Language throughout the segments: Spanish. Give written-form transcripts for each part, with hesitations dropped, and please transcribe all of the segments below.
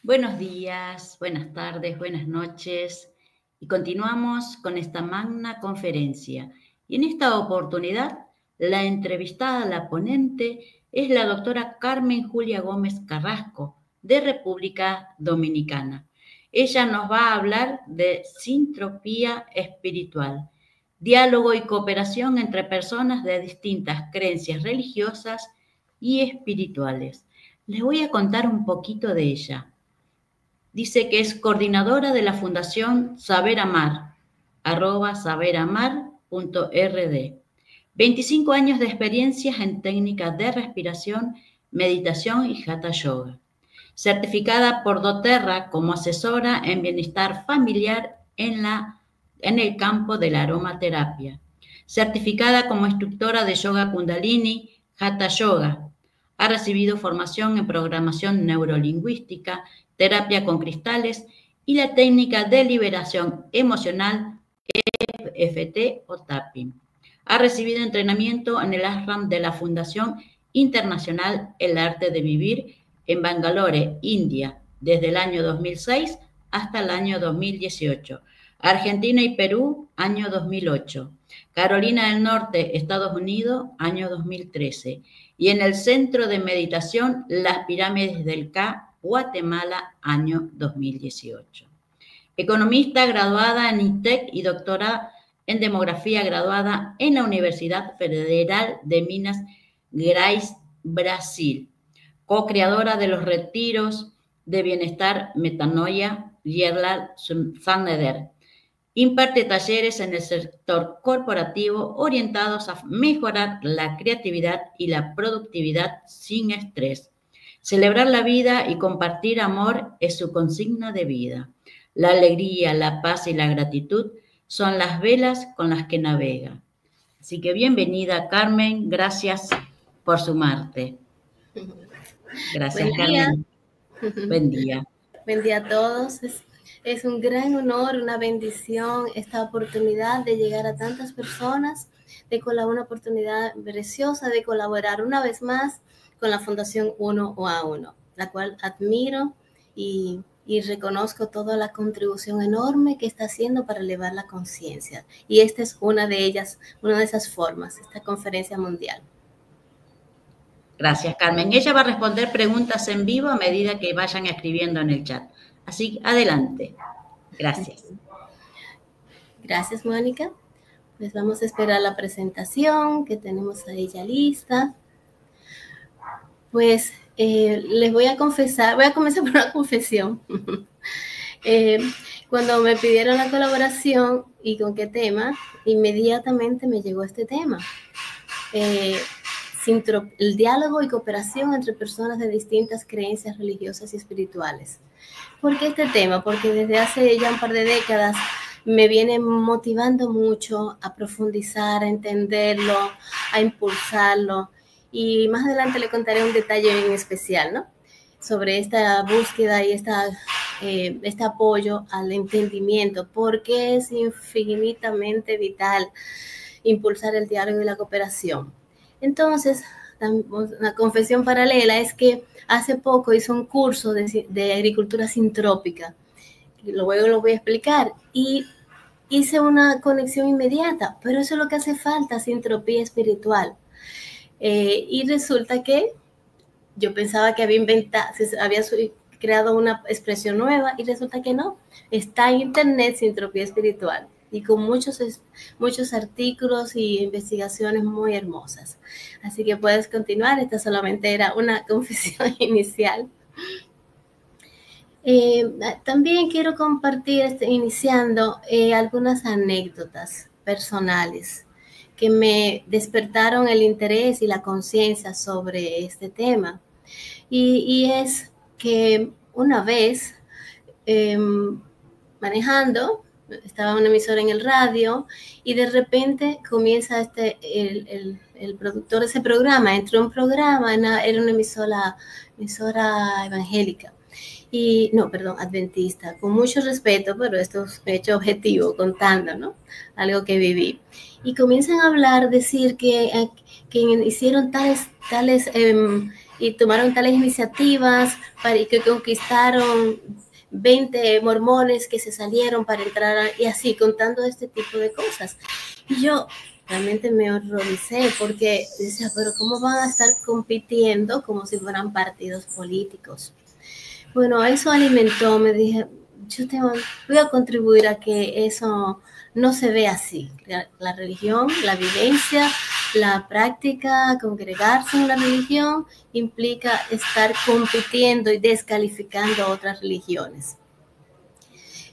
Buenos días, buenas tardes, buenas noches. Y continuamos con esta magna conferencia. Y en esta oportunidad, la entrevistada, la ponente, es la doctora Carmen Julia Gómez Carrasco, de República Dominicana. Ella nos va a hablar de sintropía espiritual, diálogo y cooperación entre personas de distintas creencias religiosas y espirituales. Les voy a contar un poquito de ella. Dice que es coordinadora de la Fundación Saber Amar, @saberamar.rd. 25 años de experiencias en técnicas de respiración, meditación y Hatha Yoga. Certificada por doTERRA como asesora en bienestar familiar en el campo de la aromaterapia. Certificada como instructora de yoga Kundalini, Hatha Yoga. Ha recibido formación en programación neurolingüística, terapia con cristales y la técnica de liberación emocional EFT o Tapping. Ha recibido entrenamiento en el ashram de la Fundación Internacional El Arte de Vivir en Bangalore, India, desde el año 2006 hasta el año 2018. Argentina y Perú, año 2008. Carolina del Norte, Estados Unidos, año 2013. Y en el Centro de Meditación Las Pirámides del Ka, Guatemala, año 2018. Economista graduada en INTEC y doctora en demografía graduada en la Universidad Federal de Minas Gerais, Brasil. Co-creadora de los retiros de bienestar Metanoia, Gerald Sandner. Imparte talleres en el sector corporativo orientados a mejorar la creatividad y la productividad sin estrés. Celebrar la vida y compartir amor es su consigna de vida. La alegría, la paz y la gratitud son las velas con las que navega. Así que bienvenida, Carmen. Gracias por sumarte. Gracias, Carmen. Buen día. Buen día a todos. Es un gran honor, una bendición esta oportunidad de llegar a tantas personas, una oportunidad preciosa de colaborar una vez más con la Fundación Uno a Uno, la cual admiro y reconozco toda la contribución enorme que está haciendo para elevar la conciencia. Y esta es una de ellas, una de esas formas, esta conferencia mundial. Gracias, Carmen. Ella va a responder preguntas en vivo a medida que vayan escribiendo en el chat. Así, adelante. Gracias. Gracias, Mónica. Pues vamos a esperar la presentación, que tenemos a ella lista. Pues les voy a confesar, voy a comenzar por una confesión. Cuando me pidieron la colaboración y con qué tema, inmediatamente me llegó este tema. El diálogo y cooperación entre personas de distintas creencias religiosas y espirituales. ¿Por qué este tema? Porque desde hace ya un par de décadas me viene motivando mucho a profundizar, a entenderlo, a impulsarlo. Y más adelante le contaré un detalle en especial, ¿no? Sobre esta búsqueda y este apoyo al entendimiento, porque es infinitamente vital impulsar el diálogo y la cooperación. Entonces, una confesión paralela es que hace poco hice un curso de agricultura sintrópica. Luego lo voy a explicar. Y hice una conexión inmediata, pero eso es lo que hace falta, sintropía espiritual. Y resulta que yo pensaba que había creado una expresión nueva y resulta que no. Está en internet sintropía espiritual y con muchos artículos y investigaciones muy hermosas. Así que puedes continuar. Esta solamente era una confesión inicial. También quiero compartir, iniciando, algunas anécdotas personales que me despertaron el interés y la conciencia sobre este tema. Y es que una vez, manejando, estaba una emisora en el radio y de repente comienza el productor de ese programa, entró un programa, era una emisora evangélica. Adventista, con mucho respeto, pero esto es hecho objetivo, contando, ¿no? Algo que viví. Y comienzan a decir que hicieron tales y tomaron tales iniciativas y que conquistaron 20 mormones que se salieron para entrar, y así, contando este tipo de cosas. Y yo realmente me horroricé porque decía, pero ¿cómo van a estar compitiendo como si fueran partidos políticos? Bueno, eso alimentó, me dije, voy a contribuir a que eso no se vea así. La religión, la vivencia, la práctica, congregarse en la religión, implica estar compitiendo y descalificando otras religiones.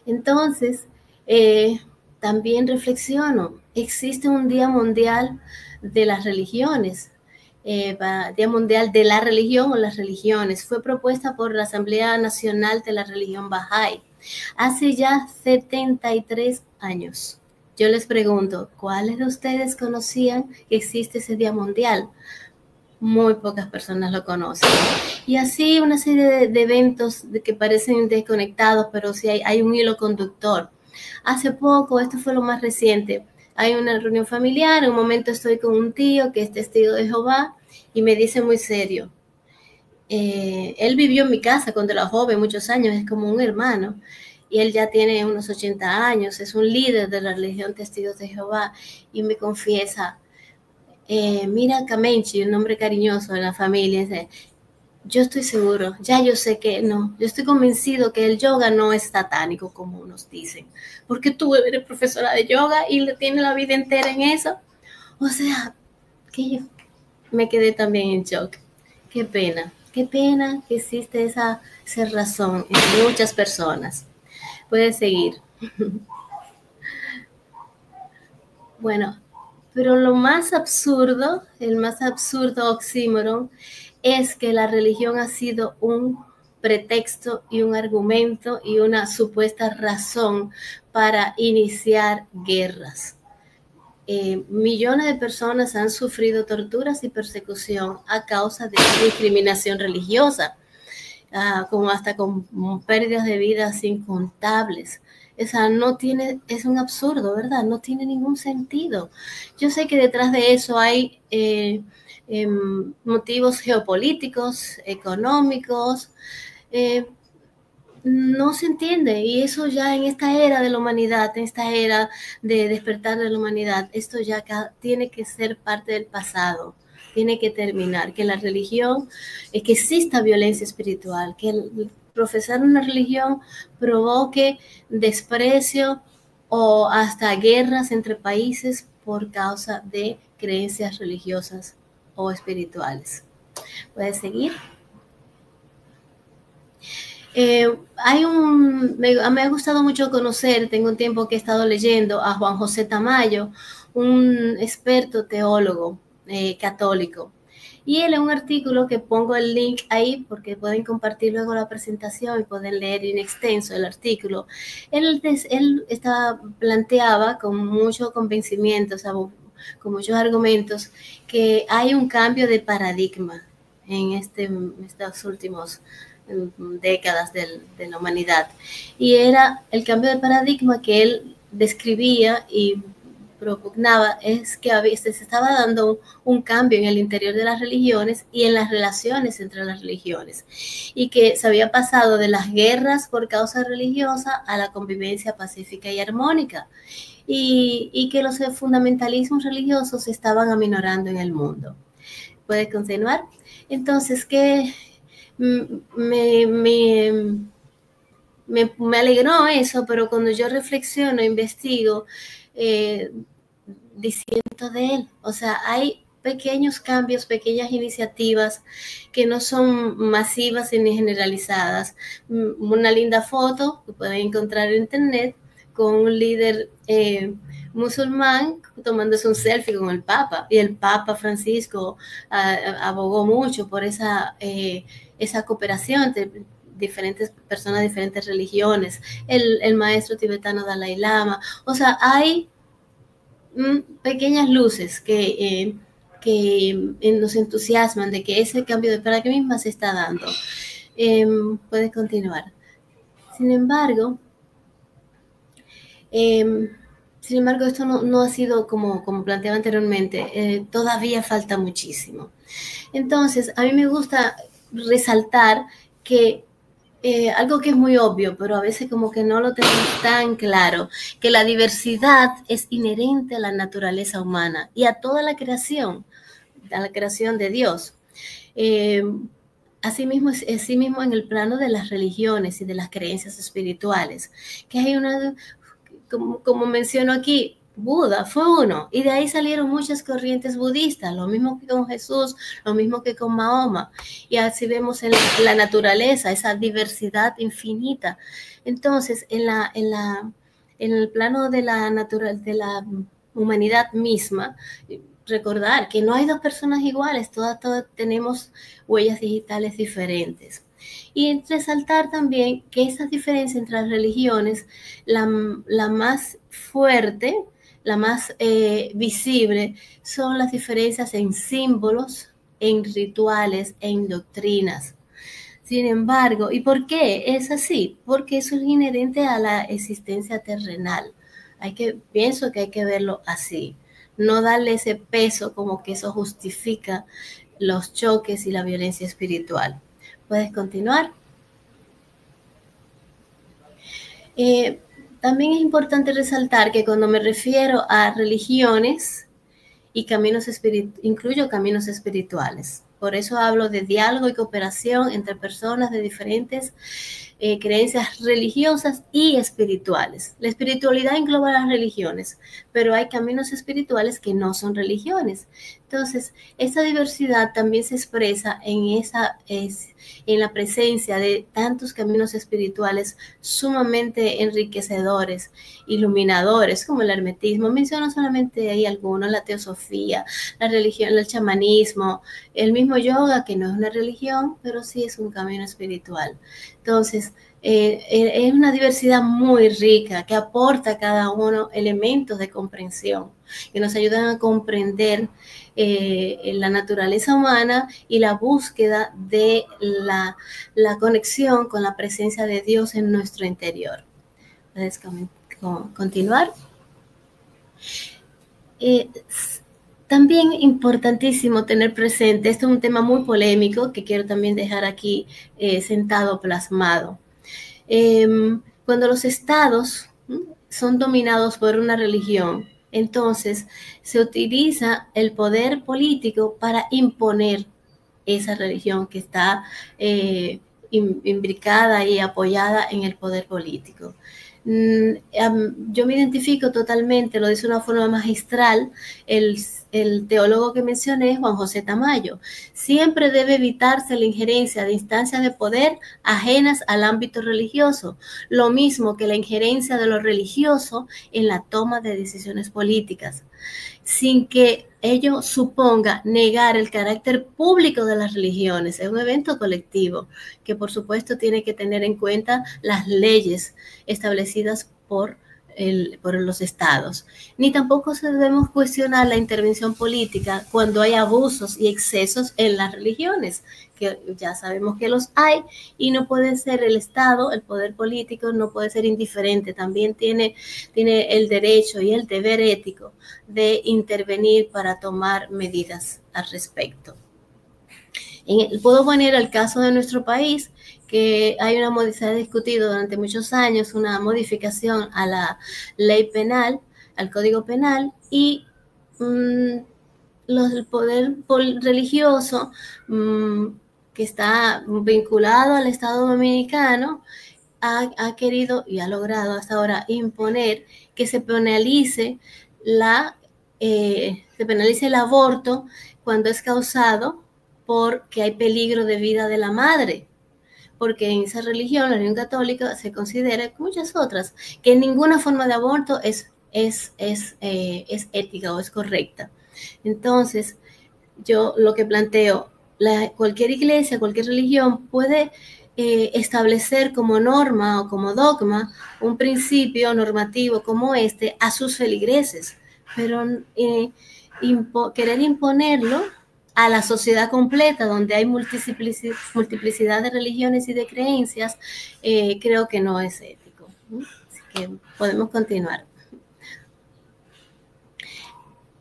Entonces, también reflexiono, existe un Día Mundial de las Religiones, Día Mundial de la Religión o las Religiones. Fue propuesta por la Asamblea Nacional de la Religión Bahá'í hace ya 73 años. Yo les pregunto, ¿cuáles de ustedes conocían que existe ese Día Mundial? Muy pocas personas lo conocen. Y así una serie de eventos que parecen desconectados, pero sí hay un hilo conductor. Hace poco, esto fue lo más reciente, hay una reunión familiar, en un momento estoy con un tío que es testigo de Jehová y me dice muy serio, él vivió en mi casa cuando era joven, muchos años, es como un hermano, y él ya tiene unos 80 años, es un líder de la religión Testigos de Jehová, y me confiesa, mira Kamenchi, un nombre cariñoso en la familia, dice, yo estoy seguro, ya yo sé que no, yo estoy convencido que el yoga no es satánico como nos dicen, porque tú eres profesora de yoga y le tienes la vida entera en eso. O sea, que yo me quedé también en shock. Qué pena que existe esa cerrazón en muchas personas. Puedes seguir. Bueno, pero lo más absurdo, el más absurdo oxímoron, es que la religión ha sido un pretexto y un argumento y una supuesta razón para iniciar guerras. Millones de personas han sufrido torturas y persecución a causa de discriminación religiosa, como hasta con pérdidas de vidas incontables. Esa no tiene, es un absurdo, ¿verdad? No tiene ningún sentido. Yo sé que detrás de eso hay motivos geopolíticos, económicos, no se entiende, y eso ya en esta era de la humanidad, en esta era de despertar de la humanidad, esto ya tiene que ser parte del pasado, tiene que terminar, que la religión, que exista violencia espiritual, que profesar una religión provoque desprecio o hasta guerras entre países por causa de creencias religiosas o espirituales. ¿Puedes seguir? Me ha gustado mucho conocer, tengo un tiempo que he estado leyendo a Juan José Tamayo, un experto teólogo católico. Y él en un artículo que pongo el link ahí porque pueden compartir luego la presentación y pueden leer en extenso el artículo. Él planteaba con mucho convencimiento, o sea, con muchos argumentos, que hay un cambio de paradigma en estos últimos décadas de la humanidad. Y era el cambio de paradigma que él describía y propugnaba, es que se estaba dando un cambio en el interior de las religiones y en las relaciones entre las religiones, y que se había pasado de las guerras por causa religiosa a la convivencia pacífica y armónica, y que los fundamentalismos religiosos se estaban aminorando en el mundo. ¿Puedes continuar? Entonces, ¿qué? Me alegró eso, pero cuando yo reflexiono, investigo, diciendo de él, o sea, hay pequeños cambios, pequeñas iniciativas que no son masivas ni generalizadas. Una linda foto que pueden encontrar en internet con un líder musulmán tomándose un selfie con el Papa, y el Papa Francisco abogó mucho por esa cooperación entre diferentes personas, diferentes religiones, el maestro tibetano Dalai Lama. O sea, hay pequeñas luces que nos entusiasman de que ese cambio de paradigma se está dando. Puede continuar. Sin embargo, Sin embargo, esto no ha sido como planteaba anteriormente, todavía falta muchísimo. Entonces, a mí me gusta resaltar que algo que es muy obvio, pero a veces como que no lo tenemos tan claro, que la diversidad es inherente a la naturaleza humana y a toda la creación de Dios. Asimismo en el plano de las religiones y de las creencias espirituales, que hay una, como menciono aquí, Buda fue uno, y de ahí salieron muchas corrientes budistas, lo mismo que con Jesús, lo mismo que con Mahoma, y así vemos en la naturaleza, esa diversidad infinita. Entonces, en el plano de la humanidad misma, recordar que no hay dos personas iguales, todas tenemos huellas digitales diferentes. Y resaltar también que esas diferencias entre las religiones, la más fuerte, la más visible, son las diferencias en símbolos, en rituales, en doctrinas. Sin embargo, ¿y por qué es así? Porque eso es inherente a la existencia terrenal. Pienso que hay que verlo así. No darle ese peso como que eso justifica los choques y la violencia espiritual. ¿Puedes continuar? También es importante resaltar que cuando me refiero a religiones y caminos espirituales, incluyo caminos espirituales. Por eso hablo de diálogo y cooperación entre personas de diferentes creencias religiosas y espirituales. La espiritualidad engloba las religiones, pero hay caminos espirituales que no son religiones. Entonces, esa diversidad también se expresa en la presencia de tantos caminos espirituales sumamente enriquecedores, iluminadores, como el hermetismo. Menciono solamente ahí algunos: la teosofía, la religión, el chamanismo, el mismo yoga, que no es una religión, pero sí es un camino espiritual. Entonces, es una diversidad muy rica que aporta a cada uno elementos de comprensión que nos ayudan a comprender la naturaleza humana y la búsqueda de la conexión con la presencia de Dios en nuestro interior. ¿Puedes continuar? También importantísimo tener presente, esto es un tema muy polémico que quiero también dejar aquí sentado, plasmado. Cuando los estados son dominados por una religión, entonces se utiliza el poder político para imponer esa religión que está imbricada y apoyada en el poder político. Yo me identifico totalmente, lo dice de una forma magistral el teólogo que mencioné, Juan José Tamayo. Siempre debe evitarse la injerencia de instancias de poder ajenas al ámbito religioso, lo mismo que la injerencia de lo religioso en la toma de decisiones políticas, sin que ello suponga negar el carácter público de las religiones. Es un evento colectivo que, por supuesto, tiene que tener en cuenta las leyes establecidas por los estados. Ni tampoco debemos cuestionar la intervención política cuando hay abusos y excesos en las religiones, que ya sabemos que los hay, y no puede ser el Estado, el poder político no puede ser indiferente, también tiene el derecho y el deber ético de intervenir para tomar medidas al respecto. Puedo poner el caso de nuestro país, que se ha discutido durante muchos años una modificación a la ley penal, al Código Penal, y el poder religioso que está vinculado al Estado Dominicano ha querido y ha logrado hasta ahora imponer que se penalice el aborto cuando es causado porque hay peligro de vida de la madre, porque en esa religión, la religión católica, se considera, muchas otras, que ninguna forma de aborto es ética o es correcta. Entonces, yo lo que planteo, cualquier iglesia, cualquier religión puede establecer como norma o como dogma un principio normativo como este a sus feligreses, pero querer imponerlo a la sociedad completa, donde hay multiplicidad de religiones y de creencias, creo que no es ético. Así que podemos continuar.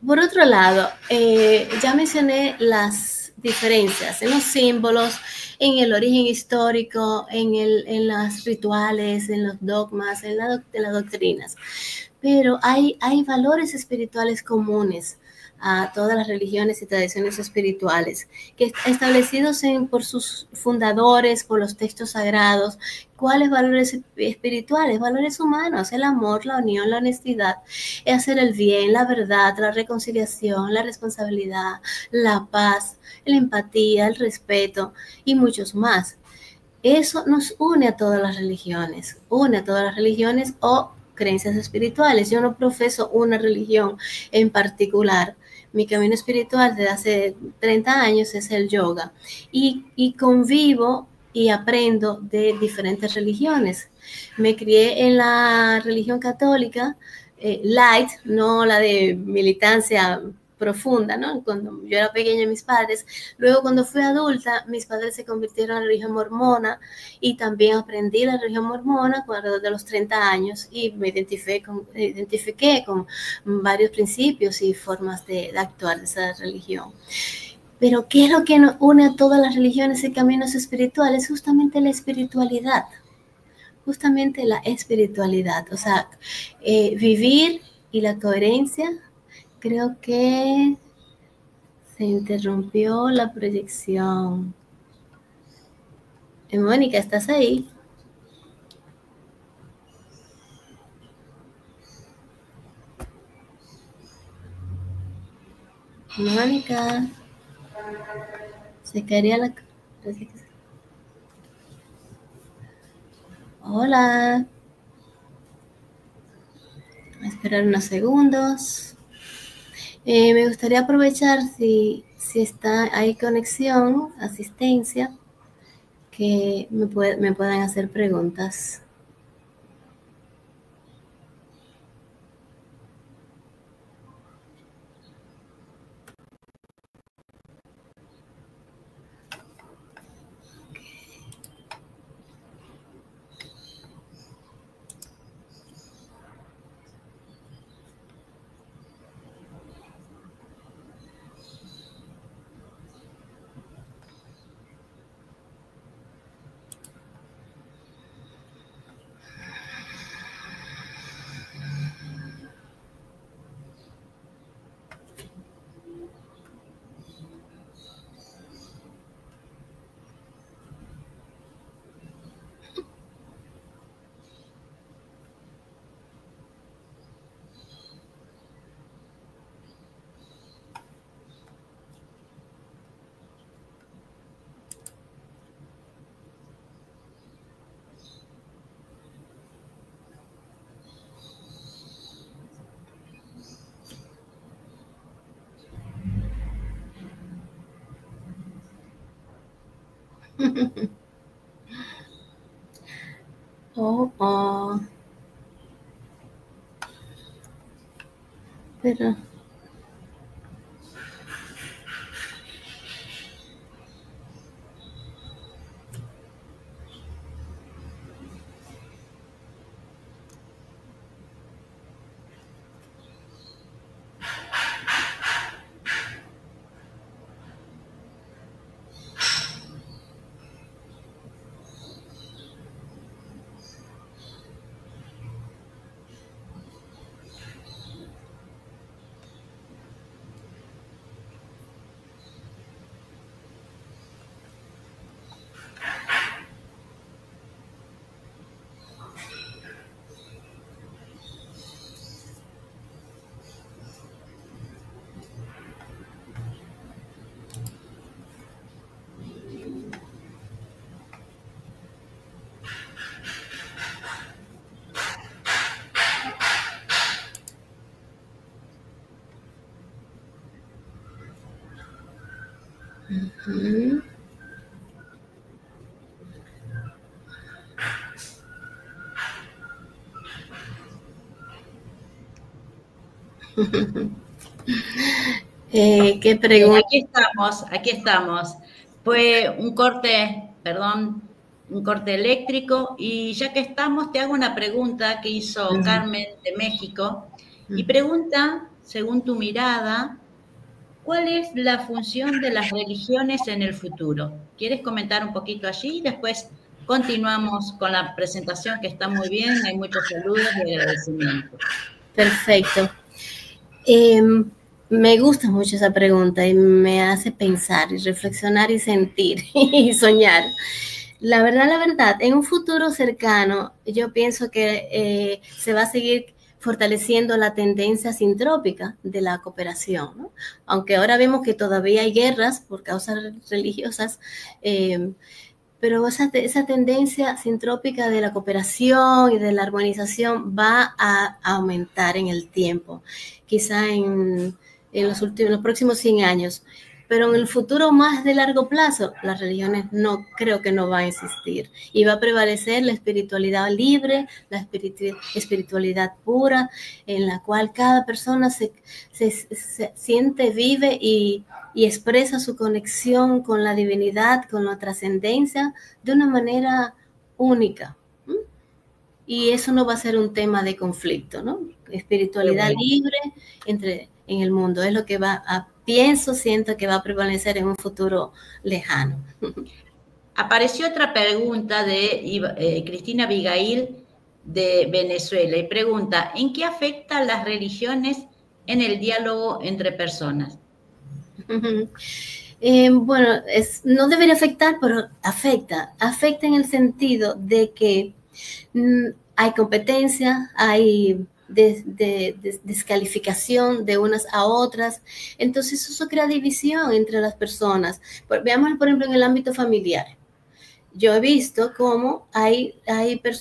Por otro lado, ya mencioné las diferencias en los símbolos, en el origen histórico, en los rituales, en los dogmas, en las doctrinas. Pero hay valores espirituales comunes a todas las religiones y tradiciones espirituales, que establecidos por sus fundadores, por los textos sagrados. ¿Cuáles valores espirituales? Valores humanos: el amor, la unión, la honestidad, hacer el bien, la verdad, la reconciliación, la responsabilidad, la paz, la empatía, el respeto y muchos más. Eso nos une a todas las religiones, o creencias espirituales. Yo no profeso una religión en particular. Mi camino espiritual desde hace 30 años es el yoga, y convivo y aprendo de diferentes religiones. Me crié en la religión católica, light, no la de militancia profunda, ¿no? Cuando yo era pequeña, mis padres. Luego, cuando fui adulta, mis padres se convirtieron en la religión mormona, y también aprendí la religión mormona alrededor de los 30 años, y me identifiqué con varios principios y formas de actuar de esa religión. Pero ¿qué es lo que nos une a todas las religiones y caminos espirituales? Justamente la espiritualidad. Justamente la espiritualidad. O sea, vivir y la coherencia. Creo que se interrumpió la proyección. Mónica, ¿estás ahí? Mónica. Se caería la... Hola. Voy a esperar unos segundos. Me gustaría aprovechar si hay conexión, asistencia, que me puedan hacer preguntas. Pero... ¿Qué pregunta? Aquí estamos. Fue un corte, perdón, un corte eléctrico, y ya que estamos, te hago una pregunta que hizo Carmen de México, y pregunta según tu mirada, ¿cuál es la función de las religiones en el futuro? ¿Quieres comentar un poquito allí? Después continuamos con la presentación, que está muy bien, hay muchos saludos y agradecimientos. Perfecto. Me gusta mucho esa pregunta y me hace pensar y reflexionar y sentir y soñar. La verdad, en un futuro cercano, yo pienso que se va a seguir fortaleciendo la tendencia sintrópica de la cooperación, ¿no? Aunque ahora vemos que todavía hay guerras por causas religiosas, pero esa tendencia sintrópica de la cooperación y de la armonización va a aumentar en el tiempo, quizá en los próximos 100 años. Pero en el futuro más de largo plazo, las religiones no creo que no van a existir y va a prevalecer la espiritualidad libre, la espiritualidad pura, en la cual cada persona se siente, vive y expresa su conexión con la divinidad, con la trascendencia, de una manera única. Y eso no va a ser un tema de conflicto, ¿no? Espiritualidad libre en el mundo es lo que siento que va a prevalecer en un futuro lejano. Apareció otra pregunta de Cristina Abigail de Venezuela y pregunta, ¿en qué afectan las religiones en el diálogo entre personas? Bueno, no debería afectar, pero afecta en el sentido de que hay competencia, hay descalificación de unas a otras, entonces eso crea división entre las personas. Veamos, por ejemplo, en el ámbito familiar. Yo he visto cómo hay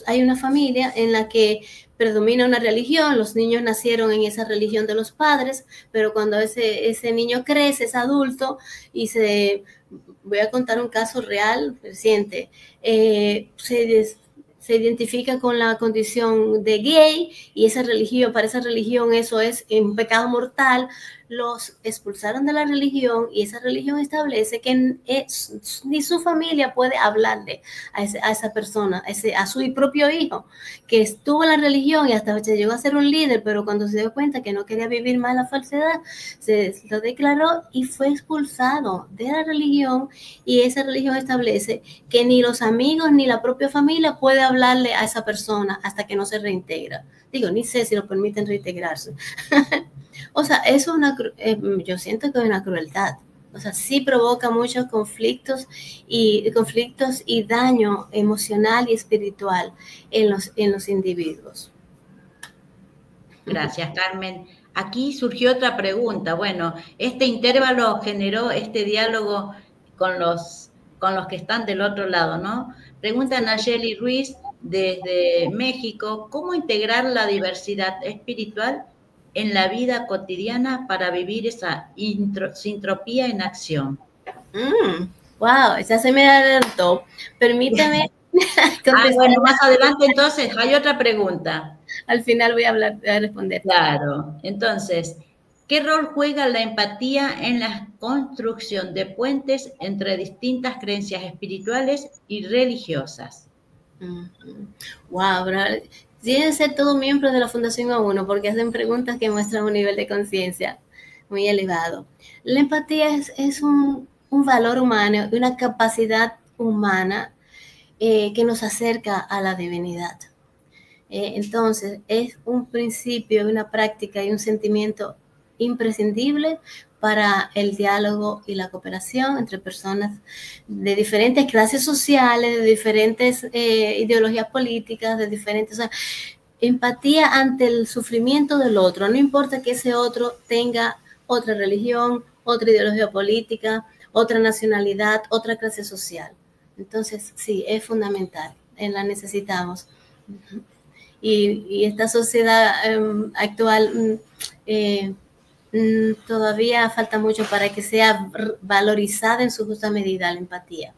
una familia en la que predomina una religión, los niños nacieron en esa religión de los padres, pero cuando ese niño crece, es adulto, voy a contar un caso real, reciente, se identifica con la condición de gay y para esa religión eso es un pecado mortal, los expulsaron de la religión y esa religión establece que ni su familia puede hablarle a esa persona, a su propio hijo, que estuvo en la religión y hasta se llegó a ser un líder, pero cuando se dio cuenta que no quería vivir más la falsedad, se lo declaró y fue expulsado de la religión, y esa religión establece que ni los amigos ni la propia familia puede hablarle a esa persona hasta que no se reintegra. Digo, ni sé si lo permiten reintegrarse. O sea, yo siento que es una crueldad. O sea, sí provoca muchos conflictos y daño emocional y espiritual en los individuos. Gracias, Carmen. Aquí surgió otra pregunta. Bueno, este intervalo generó este diálogo con los que están del otro lado, ¿no? Pregunta Nayeli Ruiz desde México, ¿cómo integrar la diversidad espiritual en la vida cotidiana para vivir esa sintropía en acción? Wow, esa se me adelantó. Permítame contestar. Bueno, más adelante entonces hay otra pregunta. Al final voy a responder. Claro, entonces, ¿qué rol juega la empatía en la construcción de puentes entre distintas creencias espirituales y religiosas? Wow, tienen que ser todos miembros de la Fundación A1 porque hacen preguntas que muestran un nivel de conciencia muy elevado. La empatía es un valor humano, una capacidad humana que nos acerca a la divinidad. Entonces, es un principio, una práctica y un sentimiento imprescindible para el diálogo y la cooperación entre personas de diferentes clases sociales, de diferentes ideologías políticas, de diferentes... O sea, empatía ante el sufrimiento del otro, no importa que ese otro tenga otra religión, otra ideología política, otra nacionalidad, otra clase social. Entonces, sí, es fundamental, la necesitamos. Y esta sociedad actual todavía falta mucho para que sea valorizada en su justa medida la empatía.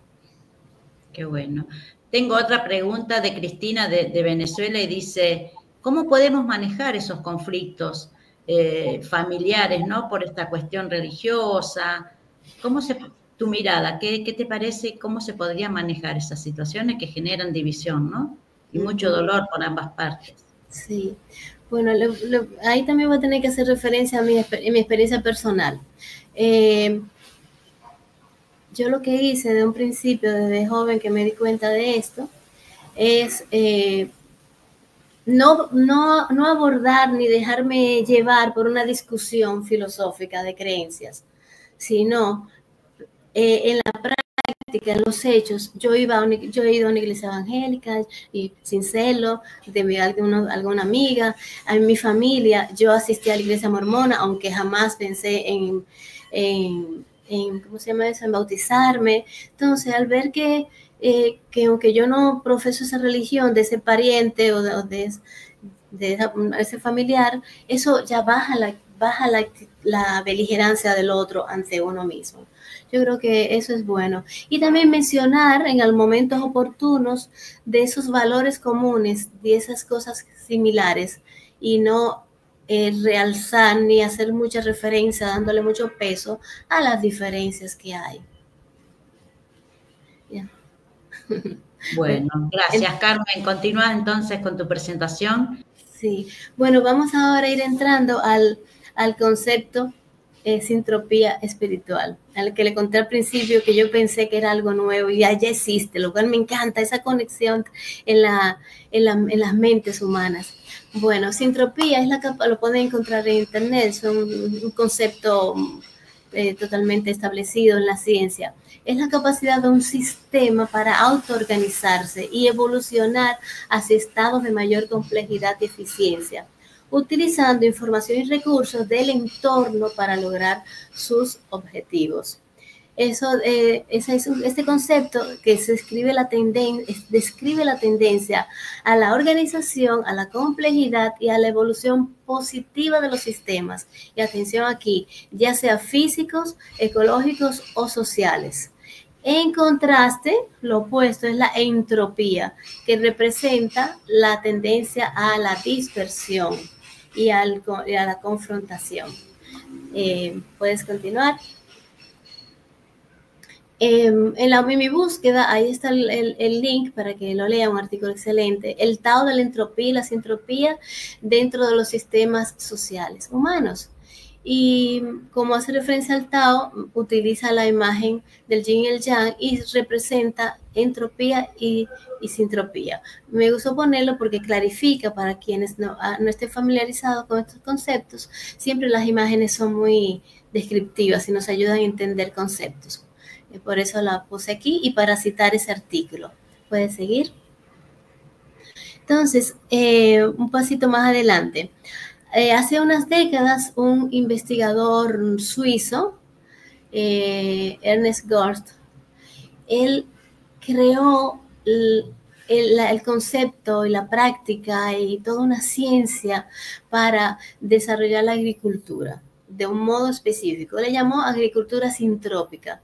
Qué bueno. Tengo otra pregunta de Cristina de Venezuela y dice, ¿cómo podemos manejar esos conflictos familiares, ¿no? Por esta cuestión religiosa. Tu mirada, ¿qué te parece? ¿Cómo se podría manejar esas situaciones que generan división, ¿no? Y mucho dolor por ambas partes. Sí. Bueno, ahí también voy a tener que hacer referencia a mi experiencia personal. Yo lo que hice de un principio, desde joven que me di cuenta de esto, es no abordar ni dejarme llevar por una discusión filosófica de creencias, sino en la práctica, en los hechos. Yo he ido a una iglesia evangélica y sin celo, de alguna amiga, a mi familia, yo asistí a la iglesia mormona, aunque jamás pensé en ¿cómo se llama eso?, en bautizarme. Entonces, al ver que aunque yo no profeso esa religión de ese pariente o de ese familiar, eso ya baja la beligerancia del otro ante uno mismo. Yo creo que eso es bueno. Y también mencionar en los momentos oportunos de esos valores comunes, de esas cosas similares, y no realzar ni hacer mucha referencia, dándole mucho peso a las diferencias que hay. Yeah. Bueno, gracias, Carmen. Continúa entonces con tu presentación. Sí, bueno, vamos ahora a ir entrando al concepto sintropía espiritual, al que le conté al principio que yo pensé que era algo nuevo y ya existe, lo cual me encanta, esa conexión en las mentes humanas. Bueno, sintropía es lo pueden encontrar en internet, es un concepto totalmente establecido en la ciencia. Es la capacidad de un sistema para autoorganizarse y evolucionar hacia estados de mayor complejidad y eficiencia, utilizando información y recursos del entorno para lograr sus objetivos. Este concepto que describe la tendencia a la organización, a la complejidad y a la evolución positiva de los sistemas. Y atención aquí, ya sea físicos, ecológicos o sociales. En contraste, lo opuesto es la entropía, que representa la tendencia a la dispersión y a la confrontación. ¿Puedes continuar? En mi búsqueda, ahí está el link para que lo lea, un artículo excelente. El Tao de la entropía y la sintropía dentro de los sistemas sociales humanos. Y como hace referencia al Tao, utiliza la imagen del yin y el yang y representa entropía y sintropía. Me gustó ponerlo porque clarifica para quienes no estén familiarizados con estos conceptos. Siempre las imágenes son muy descriptivas y nos ayudan a entender conceptos. Por eso la puse aquí y para citar ese artículo. ¿Puedes seguir? Entonces, un pasito más adelante. Hace unas décadas, un investigador suizo, Ernest Gorst, él creó el concepto y la práctica y toda una ciencia para desarrollar la agricultura de un modo específico. Le llamó agricultura sintrópica,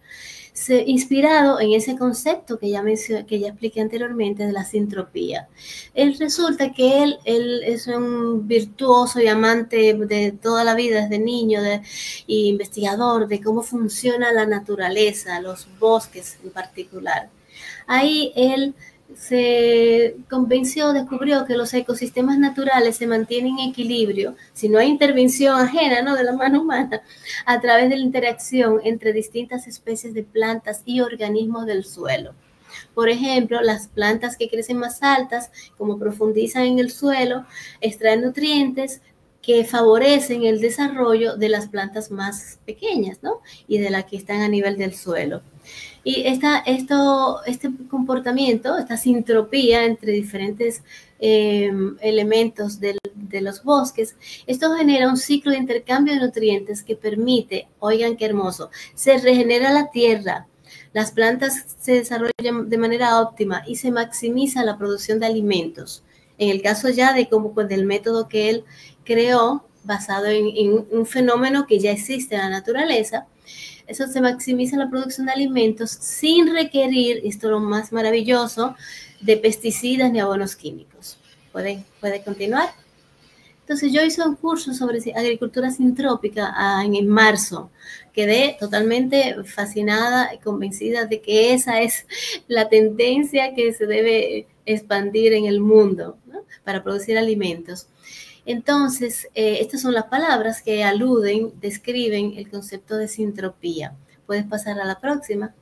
inspirado en ese concepto que ya expliqué anteriormente de la sintropía. Resulta que él es un virtuoso y amante de toda la vida, desde niño, y investigador de cómo funciona la naturaleza, los bosques en particular. Ahí él se descubrió que los ecosistemas naturales se mantienen en equilibrio si no hay intervención ajena, ¿no?, de la mano humana, a través de la interacción entre distintas especies de plantas y organismos del suelo. Por ejemplo, las plantas que crecen más altas, como profundizan en el suelo, extraen nutrientes que favorecen el desarrollo de las plantas más pequeñas, ¿no?, y de las que están a nivel del suelo. Y este comportamiento, esta sintropía entre diferentes elementos de los bosques, esto genera un ciclo de intercambio de nutrientes que permite, oigan qué hermoso, se regenera la tierra, las plantas se desarrollan de manera óptima y se maximiza la producción de alimentos. En el caso ya del método que él creó, basado en un fenómeno que ya existe en la naturaleza, eso se maximiza la producción de alimentos sin requerir, esto es lo más maravilloso, de pesticidas ni abonos químicos. ¿Puede continuar? Entonces yo hice un curso sobre agricultura sintrópica en marzo. Quedé totalmente fascinada y convencida de que esa es la tendencia que se debe expandir en el mundo, ¿no?, para producir alimentos. Entonces, estas son las palabras que aluden, describen el concepto de sintropía. Puedes pasar a la próxima.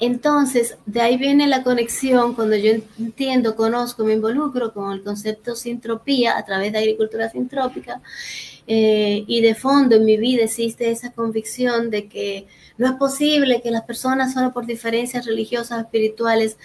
Entonces, de ahí viene la conexión cuando yo entiendo, conozco, me involucro con el concepto sintropía a través de agricultura sintrópica, y de fondo en mi vida existe esa convicción de que no es posible que las personas solo por diferencias religiosas, espirituales,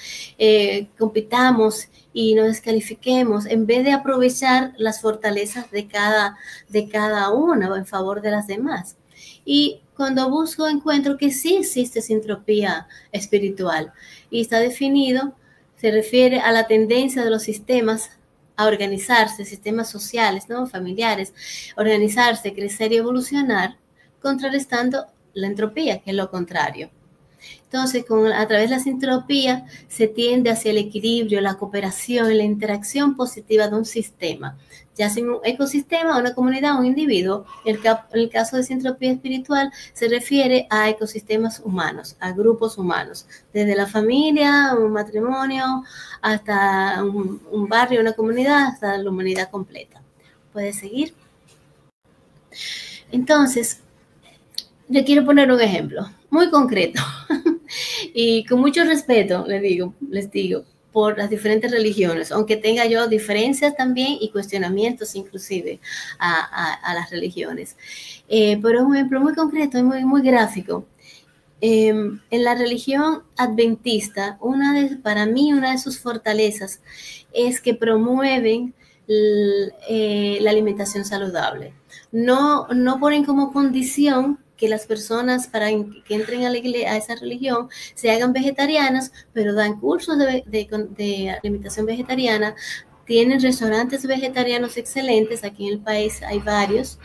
compitamos y nos descalifiquemos en vez de aprovechar las fortalezas de cada una en favor de las demás. Y cuando busco encuentro que sí existe sintropía espiritual y está definido, se refiere a la tendencia de los sistemas a organizarse, sistemas sociales, ¿no? Familiares, organizarse, crecer y evolucionar, contrarrestando la entropía, que es lo contrario. Entonces, a través de la sintropía se tiende hacia el equilibrio, la cooperación, la interacción positiva de un sistema, ya sea un ecosistema, una comunidad, un individuo. En el caso de sintropía espiritual se refiere a ecosistemas humanos, a grupos humanos, desde la familia, un matrimonio, hasta un barrio, una comunidad, hasta la humanidad completa. ¿Puedes seguir? Entonces, yo quiero poner un ejemplo muy concreto y con mucho respeto les digo, por las diferentes religiones, aunque tenga yo diferencias también y cuestionamientos inclusive a las religiones. Pero es un ejemplo muy concreto y muy gráfico. En la religión adventista, para mí una de sus fortalezas es que promueven la alimentación saludable. No ponen como condición que las personas para que entren a esa religión se hagan vegetarianas, pero dan cursos de alimentación vegetariana, tienen restaurantes vegetarianos excelentes, aquí en el país hay varios,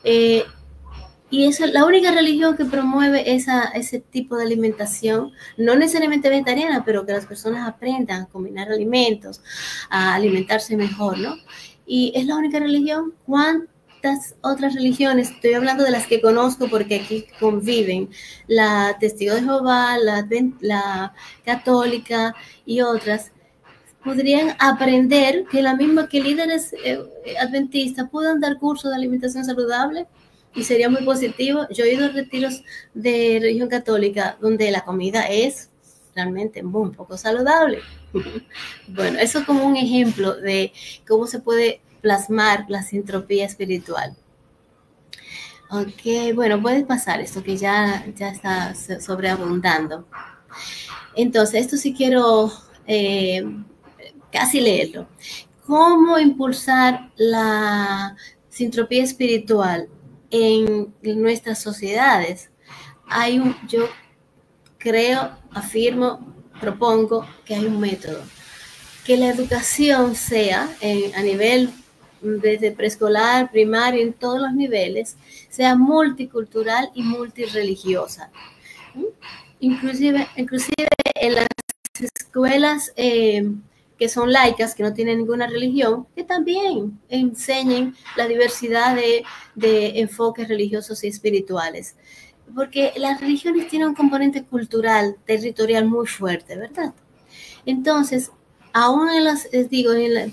y es la única religión que promueve ese tipo de alimentación, no necesariamente vegetariana, pero que las personas aprendan a combinar alimentos, a alimentarse mejor, ¿no? Y es la única religión. ¿Cuántas otras religiones? Estoy hablando de las que conozco porque aquí conviven, la Testigo de Jehová, la católica y otras, podrían aprender que la misma que líderes adventistas puedan dar cursos de alimentación saludable y sería muy positivo. Yo he ido a retiros de religión católica donde la comida es realmente muy poco saludable. Bueno, eso es como un ejemplo de cómo se puede plasmar la sintropía espiritual. Ok, bueno, puedes pasar esto que ya está sobreabundando. Entonces, esto sí quiero casi leerlo. ¿Cómo impulsar la sintropía espiritual en nuestras sociedades? Yo creo, afirmo, propongo que hay un método. Que la educación sea a nivel desde preescolar, primario, en todos los niveles, sea multicultural y multireligiosa. Inclusive en las escuelas que son laicas, que no tienen ninguna religión, que también enseñen la diversidad de enfoques religiosos y espirituales. Porque las religiones tienen un componente cultural, territorial muy fuerte, ¿verdad? Entonces, aún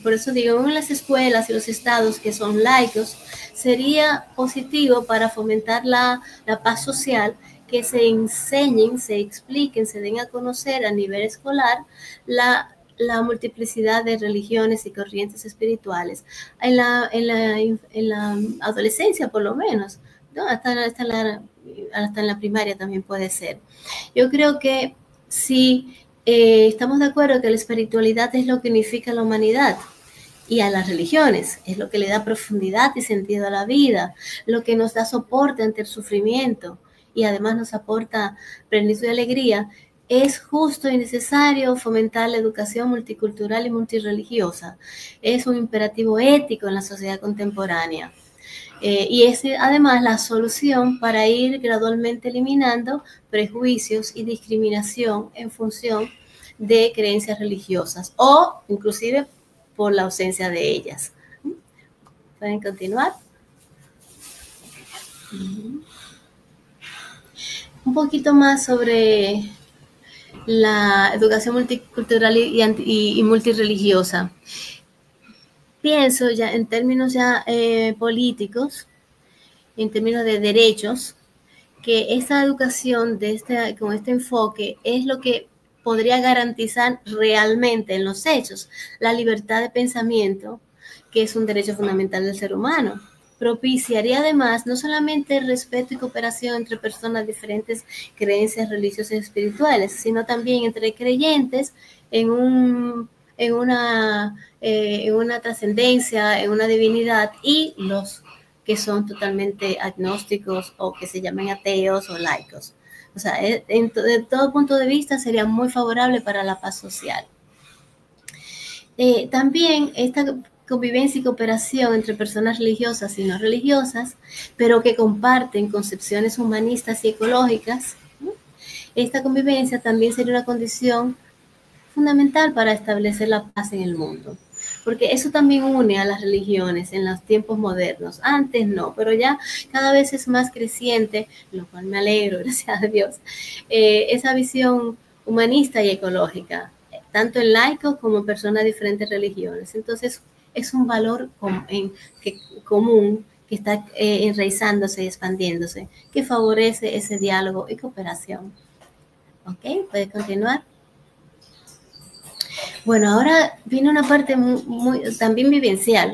por eso digo, aún en las escuelas y los estados que son laicos, sería positivo para fomentar la paz social que se enseñen, se expliquen, se den a conocer a nivel escolar la multiplicidad de religiones y corrientes espirituales en la adolescencia, por lo menos, ¿no? Hasta en la primaria también puede ser. Yo creo que si estamos de acuerdo que la espiritualidad es lo que unifica a la humanidad y a las religiones, es lo que le da profundidad y sentido a la vida, lo que nos da soporte ante el sufrimiento y además nos aporta plenitud y alegría. Es justo y necesario fomentar la educación multicultural y multireligiosa. Es un imperativo ético en la sociedad contemporánea. Y es además la solución para ir gradualmente eliminando prejuicios y discriminación en función de creencias religiosas o inclusive por la ausencia de ellas. ¿Pueden continuar? Un poquito más sobre la educación multicultural y multireligiosa. pienso ya en términos ya políticos, en términos de derechos, que esa educación con este enfoque es lo que podría garantizar realmente en los hechos la libertad de pensamiento, que es un derecho fundamental del ser humano. Propiciaría además no solamente el respeto y cooperación entre personas de diferentes creencias religiosas y espirituales, sino también entre creyentes en una trascendencia, en una divinidad, y los que son totalmente agnósticos o que se llaman ateos o laicos. O sea, de todo punto de vista sería muy favorable para la paz social. También esta convivencia y cooperación entre personas religiosas y no religiosas, pero que comparten concepciones humanistas y ecológicas, ¿no? Esta convivencia también sería una condición fundamental para establecer la paz en el mundo, porque eso también une a las religiones en los tiempos modernos. Antes no, pero ya cada vez es más creciente, lo cual me alegro, gracias a Dios, esa visión humanista y ecológica, tanto en laicos como en personas de diferentes religiones. Entonces, es un valor común que está enraizándose y expandiéndose, que favorece ese diálogo y cooperación. ¿Ok? ¿Puedes continuar? Bueno, ahora viene una parte también vivencial.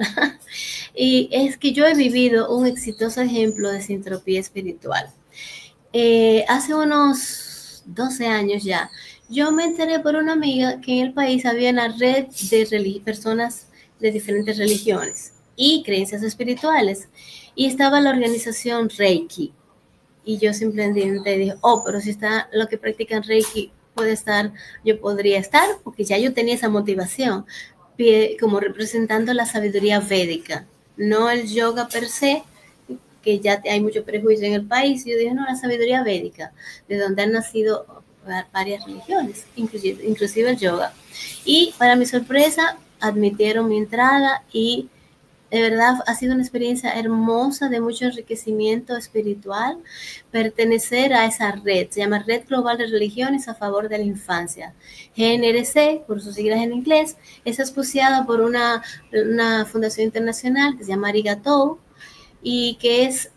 Y es que yo he vivido un exitoso ejemplo de sintropía espiritual. Hace unos 12 años ya, yo me enteré por una amiga que en el país había una red de personas de diferentes religiones y creencias espirituales. Y estaba la organización Reiki. Y yo simplemente dije, oh, pero si está lo que practican Reiki, yo podría estar, porque ya yo tenía esa motivación, como representando la sabiduría védica, no el yoga per se, que ya hay mucho prejuicio en el país. Yo dije, no, la sabiduría védica, de donde han nacido varias religiones, inclusive el yoga. Y para mi sorpresa, admitieron mi entrada y de verdad ha sido una experiencia hermosa, de mucho enriquecimiento espiritual, pertenecer a esa red. Se llama Red Global de Religiones a Favor de la Infancia. GNRC, por sus siglas en inglés, es auspiciada por una fundación internacional que se llama Arigatou y que es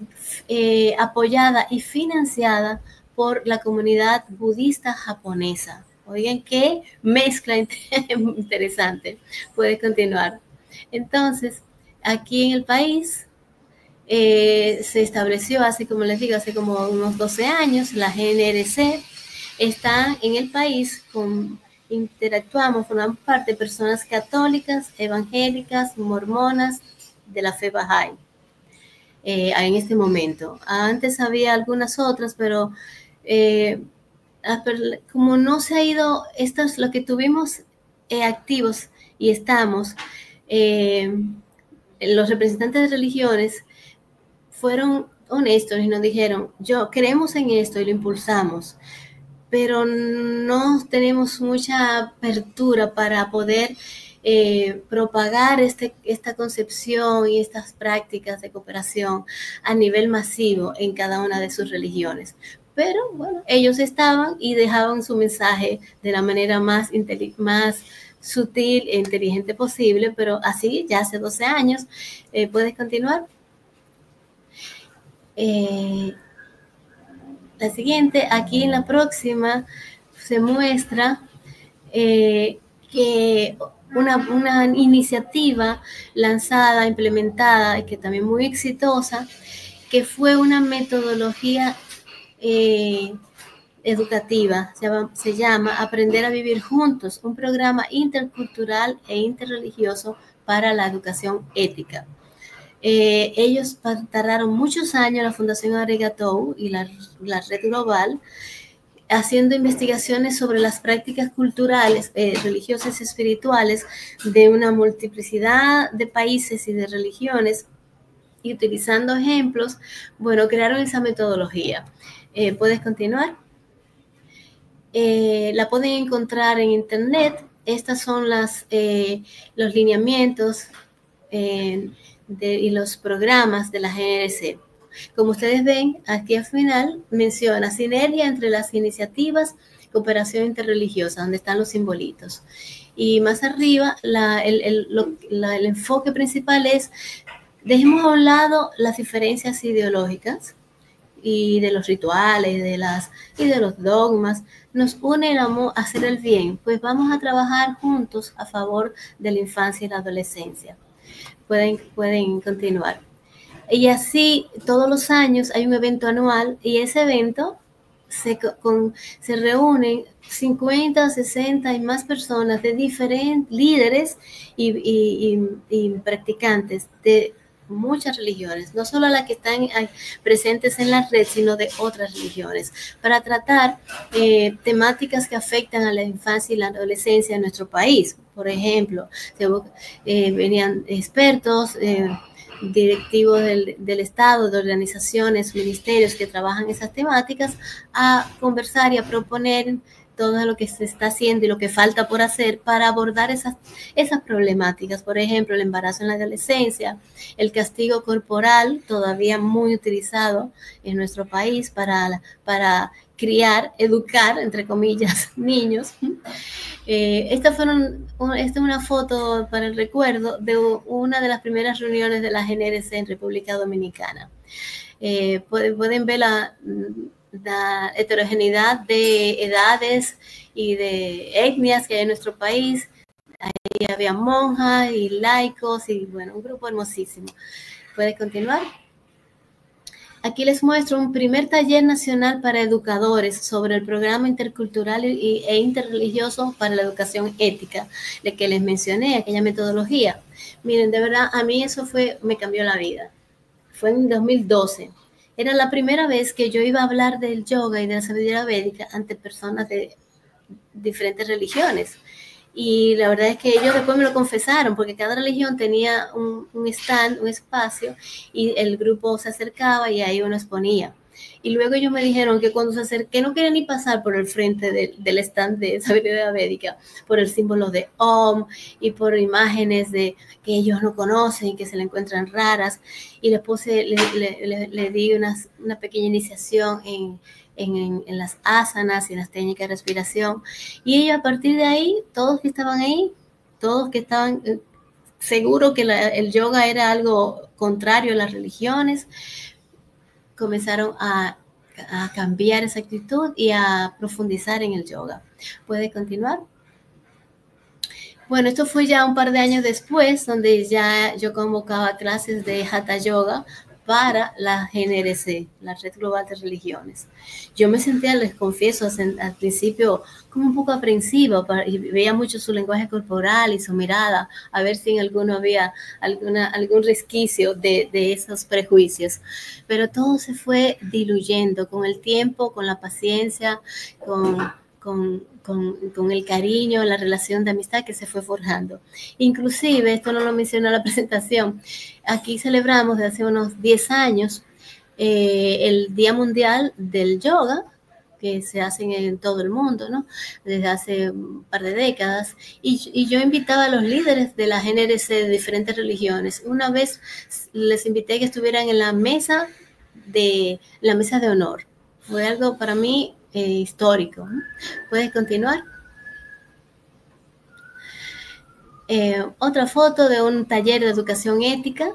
apoyada y financiada por la comunidad budista japonesa. Oigan, qué mezcla interesante. Puede continuar. Entonces, aquí en el país se estableció hace, como les digo, hace como unos 12 años, la GNRC. Está en el país, interactuamos, formamos parte de personas católicas, evangélicas, mormonas, de la fe Bahá'í. En este momento. Antes había algunas otras, pero como no se ha ido, esto es lo que tuvimos activos y estamos, los representantes de religiones fueron honestos y nos dijeron, creemos en esto y lo impulsamos, pero no tenemos mucha apertura para poder propagar esta concepción y estas prácticas de cooperación a nivel masivo en cada una de sus religiones. Pero bueno, ellos estaban y dejaban su mensaje de la manera más sutil e inteligente posible, pero así ya hace 12 años. ¿Puedes continuar? La siguiente, aquí en la próxima, se muestra que una iniciativa lanzada, implementada, y que también muy exitosa, que fue una metodología educativa, se llama Aprender a Vivir Juntos, un programa intercultural e interreligioso para la educación ética. Ellos tardaron muchos años, la Fundación Arigatou y la Red Global, haciendo investigaciones sobre las prácticas culturales, religiosas y espirituales de una multiplicidad de países y de religiones, y utilizando ejemplos, bueno, crearon esa metodología. ¿Puedes continuar? La pueden encontrar en internet. Estas son los lineamientos y los programas de la GNRC. Como ustedes ven, aquí al final menciona sinergia entre las iniciativas, cooperación interreligiosa, donde están los simbolitos. Y más arriba, el enfoque principal es, dejemos a un lado las diferencias ideológicas y de los rituales y de los dogmas. Nos une el amor a hacer el bien, pues vamos a trabajar juntos a favor de la infancia y la adolescencia. Pueden continuar. Y así todos los años hay un evento anual, y ese evento se reúnen 50, 60 y más personas de diferentes líderes y practicantes de muchas religiones, no solo las que están presentes en la red, sino de otras religiones, para tratar temáticas que afectan a la infancia y la adolescencia en nuestro país. Por ejemplo, venían expertos, directivos del Estado, de organizaciones, ministerios que trabajan esas temáticas, a conversar y a proponer todo lo que se está haciendo y lo que falta por hacer para abordar esas problemáticas. Por ejemplo, el embarazo en la adolescencia, el castigo corporal, todavía muy utilizado en nuestro país para criar, educar, entre comillas, niños. Esta es una foto para el recuerdo de una de las primeras reuniones de la GNRC en República Dominicana. Pueden ver la heterogeneidad de edades y de etnias que hay en nuestro país. Ahí había monjas y laicos y, bueno, un grupo hermosísimo. ¿Puedes continuar? Aquí les muestro un primer taller nacional para educadores sobre el programa intercultural e interreligioso para la educación ética, de que les mencioné, aquella metodología. Miren, de verdad, a mí eso me cambió la vida. Fue en 2012. Era la primera vez que yo iba a hablar del yoga y de la sabiduría védica ante personas de diferentes religiones. Y la verdad es que ellos después me lo confesaron, porque cada religión tenía un stand, un espacio, y el grupo se acercaba y ahí uno exponía. Y luego ellos me dijeron que cuando se acerqué no querían ni pasar por el frente del stand de sabiduría védica, por el símbolo de Om y por imágenes que ellos no conocen y que se le encuentran raras. Y le di una pequeña iniciación en las asanas y en las técnicas de respiración. Y ellos, a partir de ahí, todos que estaban ahí, todos que estaban seguros que el yoga era algo contrario a las religiones, comenzaron a cambiar esa actitud y a profundizar en el yoga. ¿Puede continuar? Bueno, esto fue ya un par de años después, donde ya yo convocaba clases de Hatha Yoga para la GNRC, la Red Global de Religiones. Yo me sentía, les confieso, al principio como un poco aprensiva, y veía mucho su lenguaje corporal y su mirada, a ver si en alguno había algún resquicio de esos prejuicios. Pero todo se fue diluyendo con el tiempo, con la paciencia, con el cariño, la relación de amistad que se fue forjando. Inclusive, esto no lo mencioné en la presentación, aquí celebramos desde hace unos 10 años el Día Mundial del Yoga, que se hacen en todo el mundo, ¿no? Desde hace un par de décadas, y yo invitaba a los líderes de la GNRC de diferentes religiones. Una vez les invité a que estuvieran en la mesa de honor. Fue algo para mí histórico, ¿no? ¿Puedes continuar? Otra foto de un taller de educación ética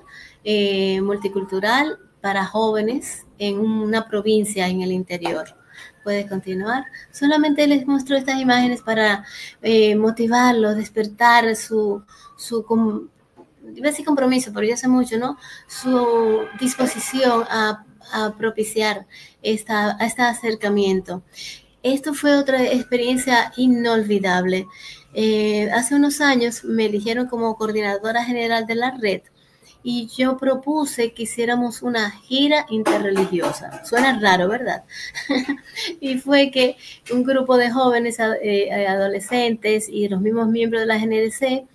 multicultural para jóvenes en una provincia en el interior. ¿Puedes continuar? Solamente les muestro estas imágenes para motivarlos, despertar su iba a decir compromiso, pero ya hace mucho, ¿no? Su disposición a propiciar este acercamiento. Esto fue otra experiencia inolvidable. Hace unos años me eligieron como coordinadora general de la red y yo propuse que hiciéramos una gira interreligiosa. Suena raro, ¿verdad? Y fue que un grupo de jóvenes, adolescentes y los mismos miembros de la GNRC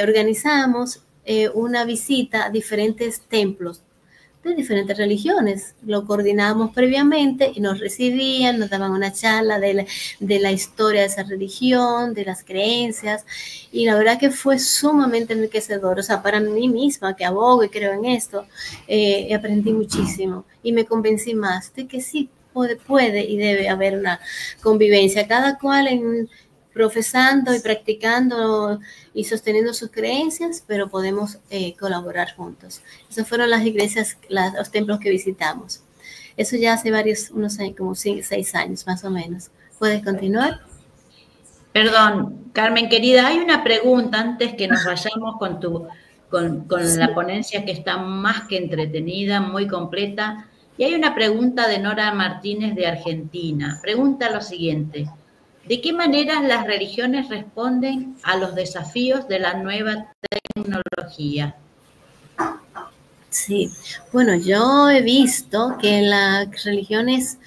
organizamos una visita a diferentes templos de diferentes religiones. Lo coordinamos previamente y nos recibían, nos daban una charla de la historia de esa religión, de las creencias, y la verdad que fue sumamente enriquecedor. O sea, para mí misma, que abogo y creo en esto, aprendí muchísimo y me convencí más de que sí puede y debe haber una convivencia, cada cual profesando y practicando y sosteniendo sus creencias, pero podemos colaborar juntos. Esas fueron las iglesias, los templos que visitamos. Eso ya hace unos años, como 6 años más o menos. ¿Puedes continuar? Perdón, Carmen querida, hay una pregunta antes que nos vayamos con la ponencia que está más que entretenida, muy completa. Y hay una pregunta de Nora Martínez de Argentina. Pregunta lo siguiente: ¿de qué manera las religiones responden a los desafíos de la nueva tecnología? Sí, bueno, yo he visto que en las religiones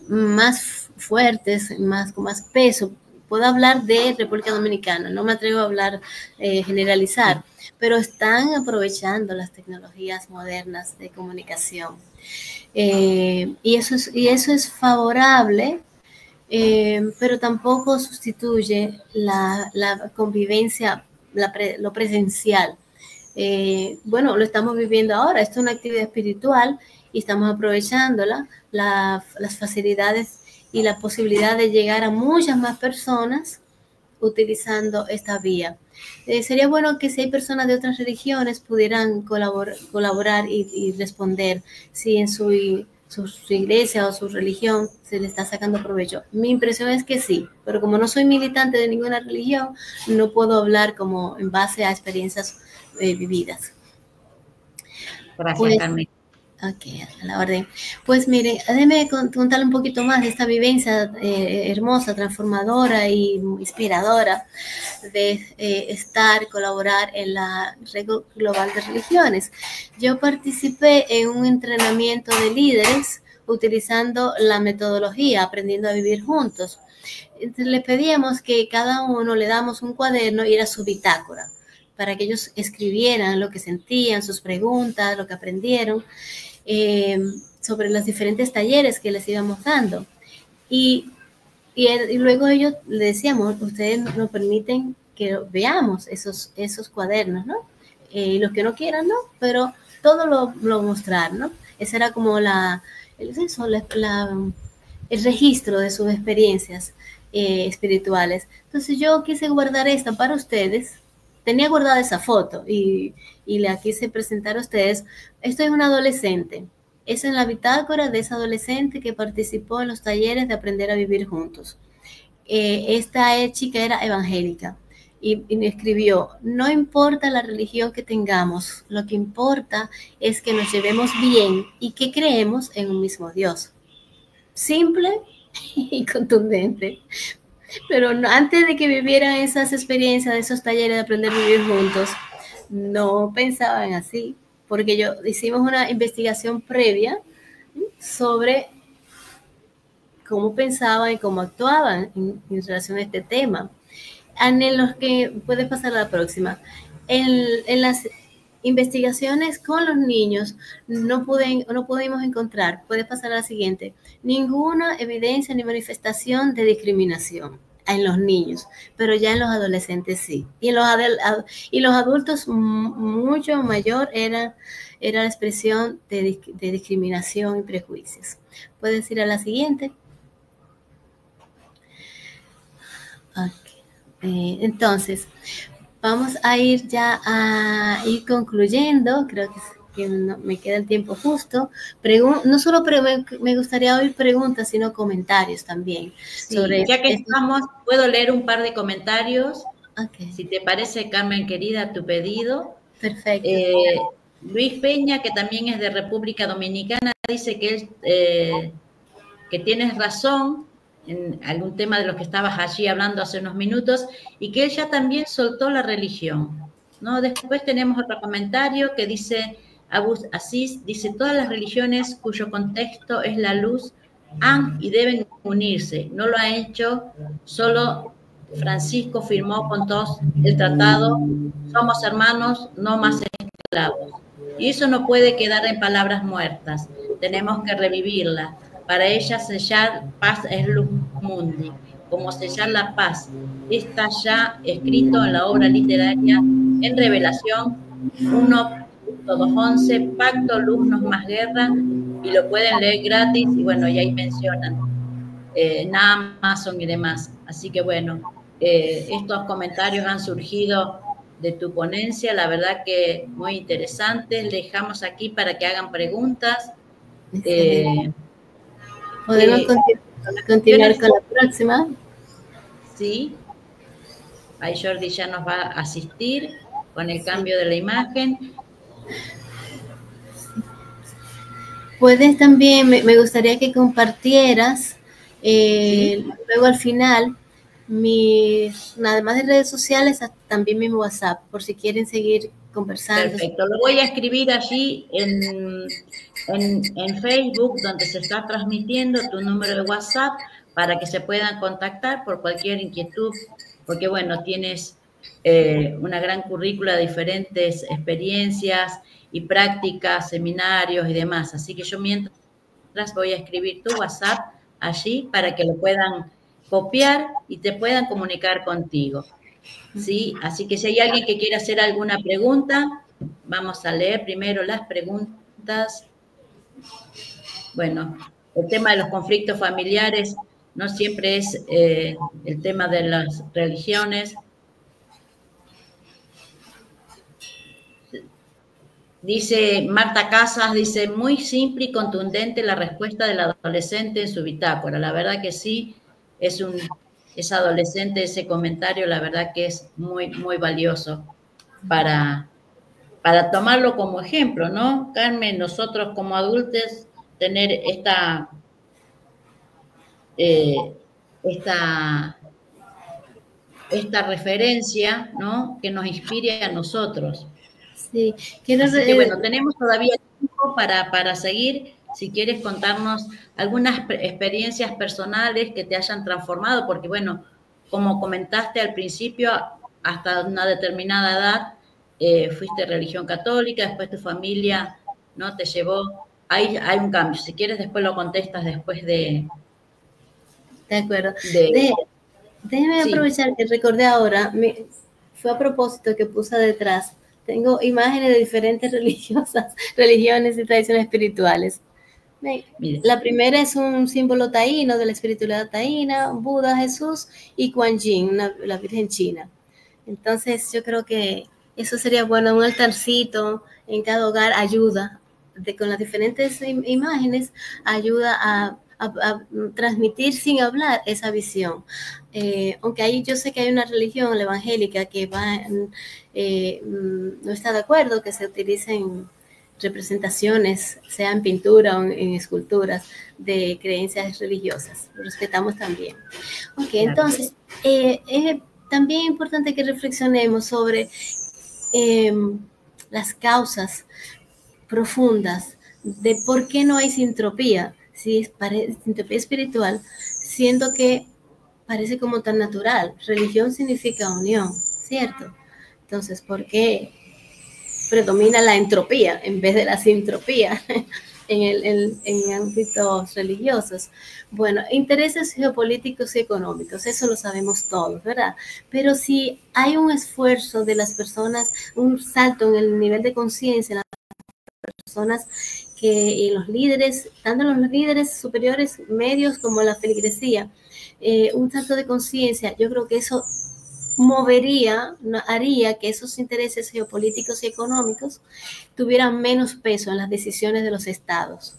más fuertes, con más peso, puedo hablar de República Dominicana, no me atrevo a hablar, generalizar, pero están aprovechando las tecnologías modernas de comunicación. Y eso es favorable, pero tampoco sustituye la convivencia, lo presencial. Bueno, lo estamos viviendo ahora, esto es una actividad espiritual y estamos aprovechándola, las facilidades y la posibilidad de llegar a muchas más personas utilizando esta vía. Sería bueno que si hay personas de otras religiones pudieran colaborar y responder si en su iglesia o su religión se le está sacando provecho. Mi impresión es que sí, pero como no soy militante de ninguna religión, no puedo hablar como en base a experiencias vividas. Gracias, Carmen. Ok, a la orden. Pues miren, déjenme contarle un poquito más de esta vivencia hermosa, transformadora y inspiradora de colaborar en la Red Global de Religiones. Yo participé en un entrenamiento de líderes utilizando la metodología Aprendiendo a Vivir Juntos. Entonces, les pedíamos que cada uno le damos un cuaderno y era su bitácora, para que ellos escribieran lo que sentían, sus preguntas, lo que aprendieron, sobre los diferentes talleres que les íbamos dando. Y luego ellos le decíamos, ustedes nos permiten que veamos esos cuadernos, ¿no? Los que no quieran, ¿no? Pero todo lo mostrar, ¿no? Ese era como el registro de sus experiencias espirituales. Entonces yo quise guardar esta para ustedes. Tenía guardada esa foto y la quise presentar a ustedes. Esto es una adolescente. Es en la bitácora de esa adolescente que participó en los talleres de Aprender a Vivir Juntos. Esta chica era evangélica y me escribió: no importa la religión que tengamos, lo que importa es que nos llevemos bien y que creemos en un mismo Dios. Simple y contundente. Pero antes de que vivieran esas experiencias, de esos talleres de Aprender a Vivir Juntos, no pensaban así, porque hicimos una investigación previa sobre cómo pensaban y cómo actuaban en relación a este tema. En los que puedes pasar a la próxima. En las investigaciones con los niños no pudimos encontrar, puedes pasar a la siguiente, ninguna evidencia ni manifestación de discriminación en los niños, pero ya en los adolescentes sí. Y en los adultos mucho mayor era la expresión de discriminación y prejuicios. Puedes ir a la siguiente. Okay. Entonces, vamos a ir ya a ir concluyendo. Creo que no, me queda el tiempo justo. No solo me gustaría oír preguntas, sino comentarios también. Sí, ya que estamos, puedo leer un par de comentarios. Okay. Si te parece, Carmen querida, tu pedido. Perfecto. Luis Peña, que también es de República Dominicana, dice que que tienes razón en algún tema de los que estabas allí hablando hace unos minutos, y que él ya también soltó la religión, ¿no? Después tenemos otro comentario que dice, Abu Asís, dice, todas las religiones cuyo contexto es la luz han y deben unirse, no lo ha hecho, solo Francisco firmó con todos el tratado, somos hermanos, no más esclavos, y eso no puede quedar en palabras muertas, tenemos que revivirla. Para ella sellar paz es luz mundi, como sellar la paz. Está ya escrito en la obra literaria en Revelación 1.211, Pacto, luz, no más guerra, y lo pueden leer gratis, y bueno, y ahí mencionan en Amazon y demás. Así que bueno, estos comentarios han surgido de tu ponencia, la verdad que muy interesantes. Dejamos aquí para que hagan preguntas. Podemos continuar con la próxima. Sí. Ahí Jordi ya nos va a asistir con el cambio de la imagen. Puedes también, me gustaría que compartieras luego al final además de redes sociales, también mi WhatsApp, por si quieren seguir conversando. Perfecto, lo voy a escribir allí en Facebook, donde se está transmitiendo tu número de WhatsApp, para que se puedan contactar por cualquier inquietud, porque bueno, tienes una gran currícula de diferentes experiencias y prácticas, seminarios y demás, así que yo mientras voy a escribir tu WhatsApp allí para que lo puedan copiar y te puedan comunicar contigo. ¿Sí? Así que si hay alguien que quiera hacer alguna pregunta, vamos a leer primero las preguntas. Bueno, el tema de los conflictos familiares no siempre es el tema de las religiones. Dice Marta Casas, dice, muy simple y contundente la respuesta del adolescente en su bitácora. La verdad que sí, es adolescente ese comentario, la verdad que es muy, muy valioso para tomarlo como ejemplo, ¿no? Carmen, nosotros como adultos tener esta referencia, ¿no? Que nos inspire a nosotros. Sí, así que bueno, tenemos todavía tiempo para seguir. Si quieres contarnos algunas experiencias personales que te hayan transformado, porque bueno, como comentaste al principio, hasta una determinada edad fuiste religión católica, después tu familia, ¿no? Te llevó, hay un cambio. Si quieres después lo contestas después de... De acuerdo. Déjeme aprovechar que recordé ahora, fue a propósito que puse detrás, tengo imágenes de diferentes religiones y tradiciones espirituales. La primera es un símbolo taíno de la espiritualidad taína, Buda, Jesús y Kuan Yin, la Virgen China. Entonces yo creo que eso sería bueno, un altarcito en cada hogar ayuda, con las diferentes imágenes, ayuda a transmitir sin hablar esa visión. Aunque ahí yo sé que hay una religión, la evangélica, que no está de acuerdo que se utilicen representaciones, sea en pintura o en esculturas, de creencias religiosas. Lo respetamos también. Ok, entonces, también es importante que reflexionemos sobre las causas profundas de por qué no hay sintropía, sintropía espiritual, siendo que parece como tan natural. Religión significa unión, ¿cierto? Entonces, ¿por qué predomina la entropía en vez de la sintropía en ámbitos religiosos? Bueno, intereses geopolíticos y económicos, eso lo sabemos todos, ¿verdad? Pero si hay un esfuerzo de las personas, un salto en el nivel de conciencia en las personas, que los líderes, tanto los líderes superiores, medios, como la feligresía, un salto de conciencia, yo creo que eso haría que esos intereses geopolíticos y económicos tuvieran menos peso en las decisiones de los estados.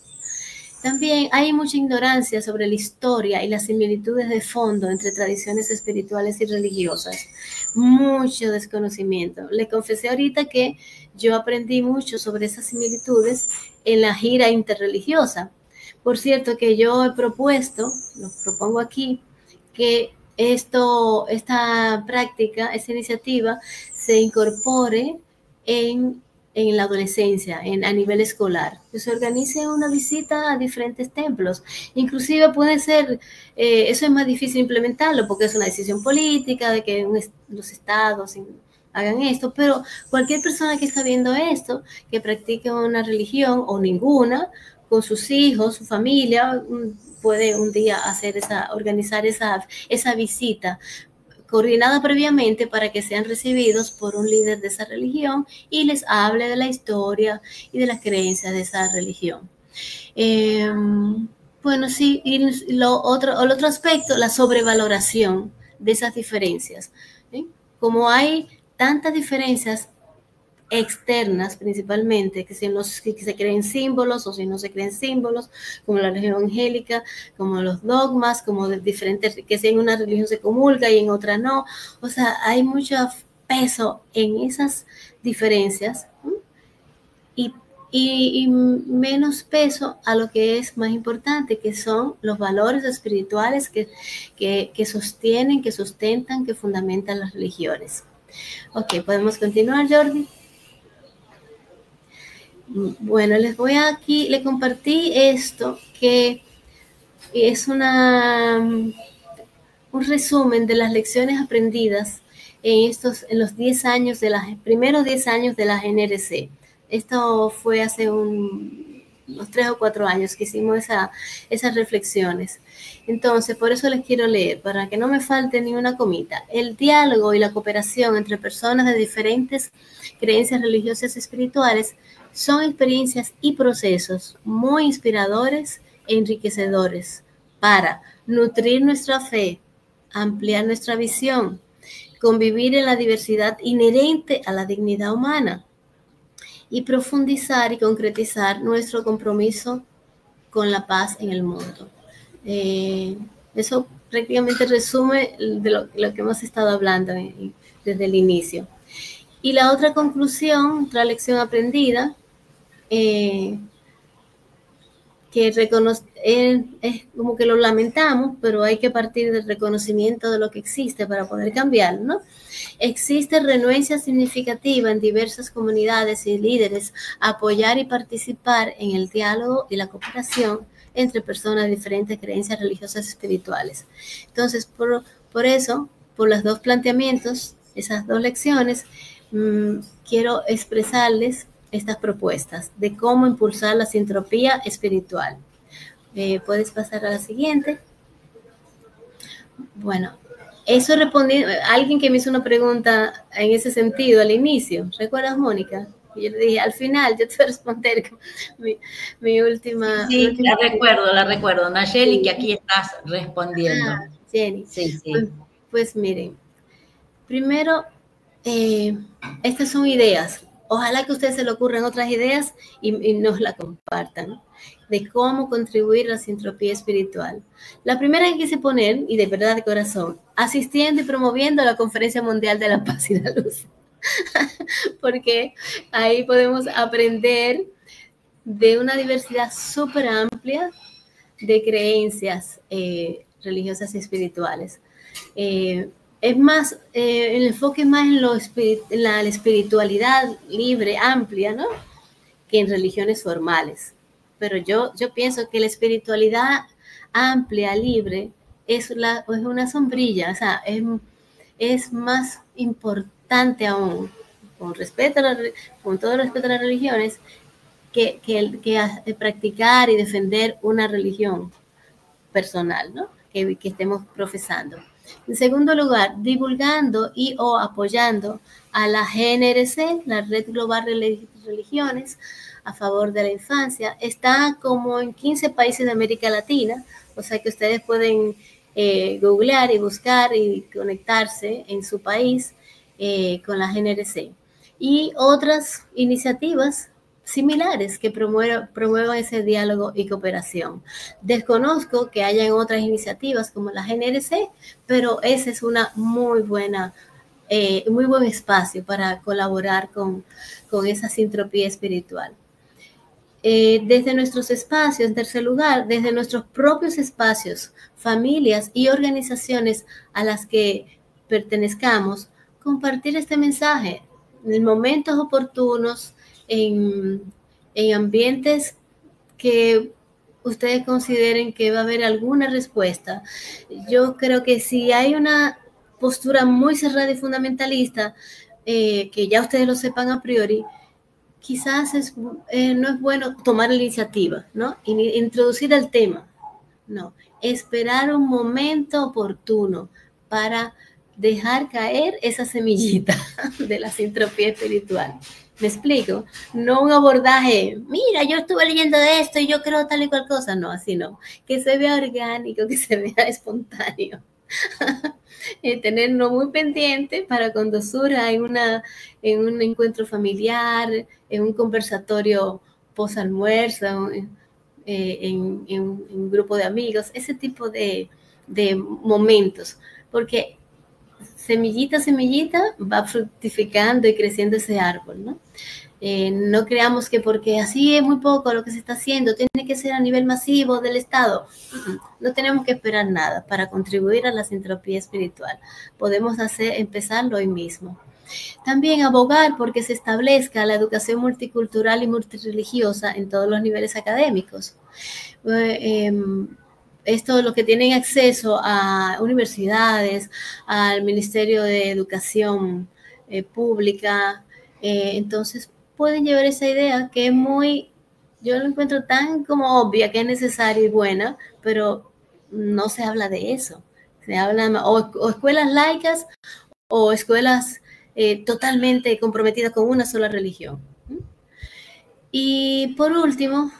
También hay mucha ignorancia sobre la historia y las similitudes de fondo entre tradiciones espirituales y religiosas. Mucho desconocimiento. Le confesé ahorita que yo aprendí mucho sobre esas similitudes en la gira interreligiosa. Por cierto, que yo he propuesto, lo propongo aquí, que esta práctica, esta iniciativa, se incorpore en la adolescencia, a nivel escolar, que se organice una visita a diferentes templos. Inclusive puede ser, eso es más difícil implementarlo porque es una decisión política de que los estados hagan esto, pero cualquier persona que está viendo esto, que practique una religión o ninguna, con sus hijos, su familia, puede un día organizar esa visita coordinada previamente para que sean recibidos por un líder de esa religión y les hable de la historia y de las creencias de esa religión. Bueno, sí, y el otro aspecto, la sobrevaloración de esas diferencias. Como hay tantas diferencias externas principalmente, que se creen símbolos o si no se creen símbolos, como la religión evangélica, como los dogmas, como de diferentes, que si en una religión se comulga y en otra no. O sea, hay mucho peso en esas diferencias y menos peso a lo que es más importante, que son los valores espirituales que sostienen, que sustentan, que fundamentan las religiones. Ok, podemos continuar, Jordi. Bueno, le compartí esto, que es un resumen de las lecciones aprendidas en los primeros 10 años de la GNRC. Esto fue hace unos 3 o 4 años que hicimos esas reflexiones. Entonces, por eso les quiero leer, para que no me falte ni una comita. El diálogo y la cooperación entre personas de diferentes creencias religiosas y espirituales son experiencias y procesos muy inspiradores e enriquecedores para nutrir nuestra fe, ampliar nuestra visión, convivir en la diversidad inherente a la dignidad humana y profundizar y concretizar nuestro compromiso con la paz en el mundo. Eso prácticamente resume de lo que hemos estado hablando desde el inicio. Y la otra conclusión, otra lección aprendida, que es como que lo lamentamos, pero hay que partir del reconocimiento de lo que existe para poder cambiarlo, ¿no? Existe renuencia significativa en diversas comunidades y líderes a apoyar y participar en el diálogo y la cooperación entre personas de diferentes creencias religiosas y espirituales. Entonces, por eso, por los dos planteamientos, esas dos lecciones, quiero expresarles estas propuestas de cómo impulsar la sintropía espiritual. ¿Puedes pasar a la siguiente? Bueno, eso respondí a alguien que me hizo una pregunta en ese sentido al inicio. ¿Recuerdas, Mónica? Y yo le dije, al final, yo te voy a responder mi última... Sí, la recuerdo, Nayeli, sí. Que aquí estás respondiendo. Jenny. Sí. Pues miren, primero, estas son ideas. Ojalá que a ustedes se le ocurran otras ideas y nos la compartan, de cómo contribuir a la sintropía espiritual. La primera que quise poner, y de verdad de corazón, asistiendo y promoviendo la Conferencia Mundial de la Paz y la Luz. Porque ahí podemos aprender de una diversidad súper amplia de creencias religiosas y espirituales. Es más, el enfoque es más en la espiritualidad libre, amplia, ¿no? Que en religiones formales. Pero yo pienso que la espiritualidad amplia, libre, es una sombrilla, o sea, es más importante aún, con todo respeto a las religiones, que practicar y defender una religión personal, ¿no? Que estemos profesando. En segundo lugar, divulgando y o apoyando a la GNRC, la Red Global de Religiones a favor de la infancia. Está como en 15 países de América Latina, o sea que ustedes pueden googlear y buscar y conectarse en su país con la GNRC. Y otras iniciativas similares que promuevan ese diálogo y cooperación. Desconozco que hayan otras iniciativas como la GNRC, pero ese es una muy buen espacio para colaborar con esa sintropía espiritual. Desde nuestros espacios, en tercer lugar, desde nuestros propios espacios, familias y organizaciones a las que pertenezcamos, compartir este mensaje en momentos oportunos, en ambientes que ustedes consideren que va a haber alguna respuesta. Yo creo que si hay una postura muy cerrada y fundamentalista, que ya ustedes lo sepan a priori, quizás no es bueno tomar la iniciativa, ¿no? Introducir el tema, no. Esperar un momento oportuno para dejar caer esa semillita de la sintropía espiritual. ¿Me explico? No un abordaje, mira, yo estuve leyendo de esto y yo creo tal y cual cosa. No, así no. Que se vea orgánico, que se vea espontáneo. tenerlo muy pendiente para cuando surja en un encuentro familiar, en un conversatorio post-almuerzo, en un grupo de amigos, ese tipo de momentos, porque semillita a semillita va fructificando y creciendo ese árbol, ¿no? No creamos que porque así es muy poco lo que se está haciendo, tiene que ser a nivel masivo del Estado. No tenemos que esperar nada para contribuir a la sintropía espiritual. Podemos empezarlo hoy mismo. También abogar porque se establezca la educación multicultural y multireligiosa en todos los niveles académicos. Esto, los que tienen acceso a universidades, al Ministerio de Educación Pública, entonces pueden llevar esa idea que es muy, yo lo encuentro tan como obvia que es necesaria y buena, pero no se habla de eso. Se habla o escuelas laicas o escuelas totalmente comprometidas con una sola religión. Y por último,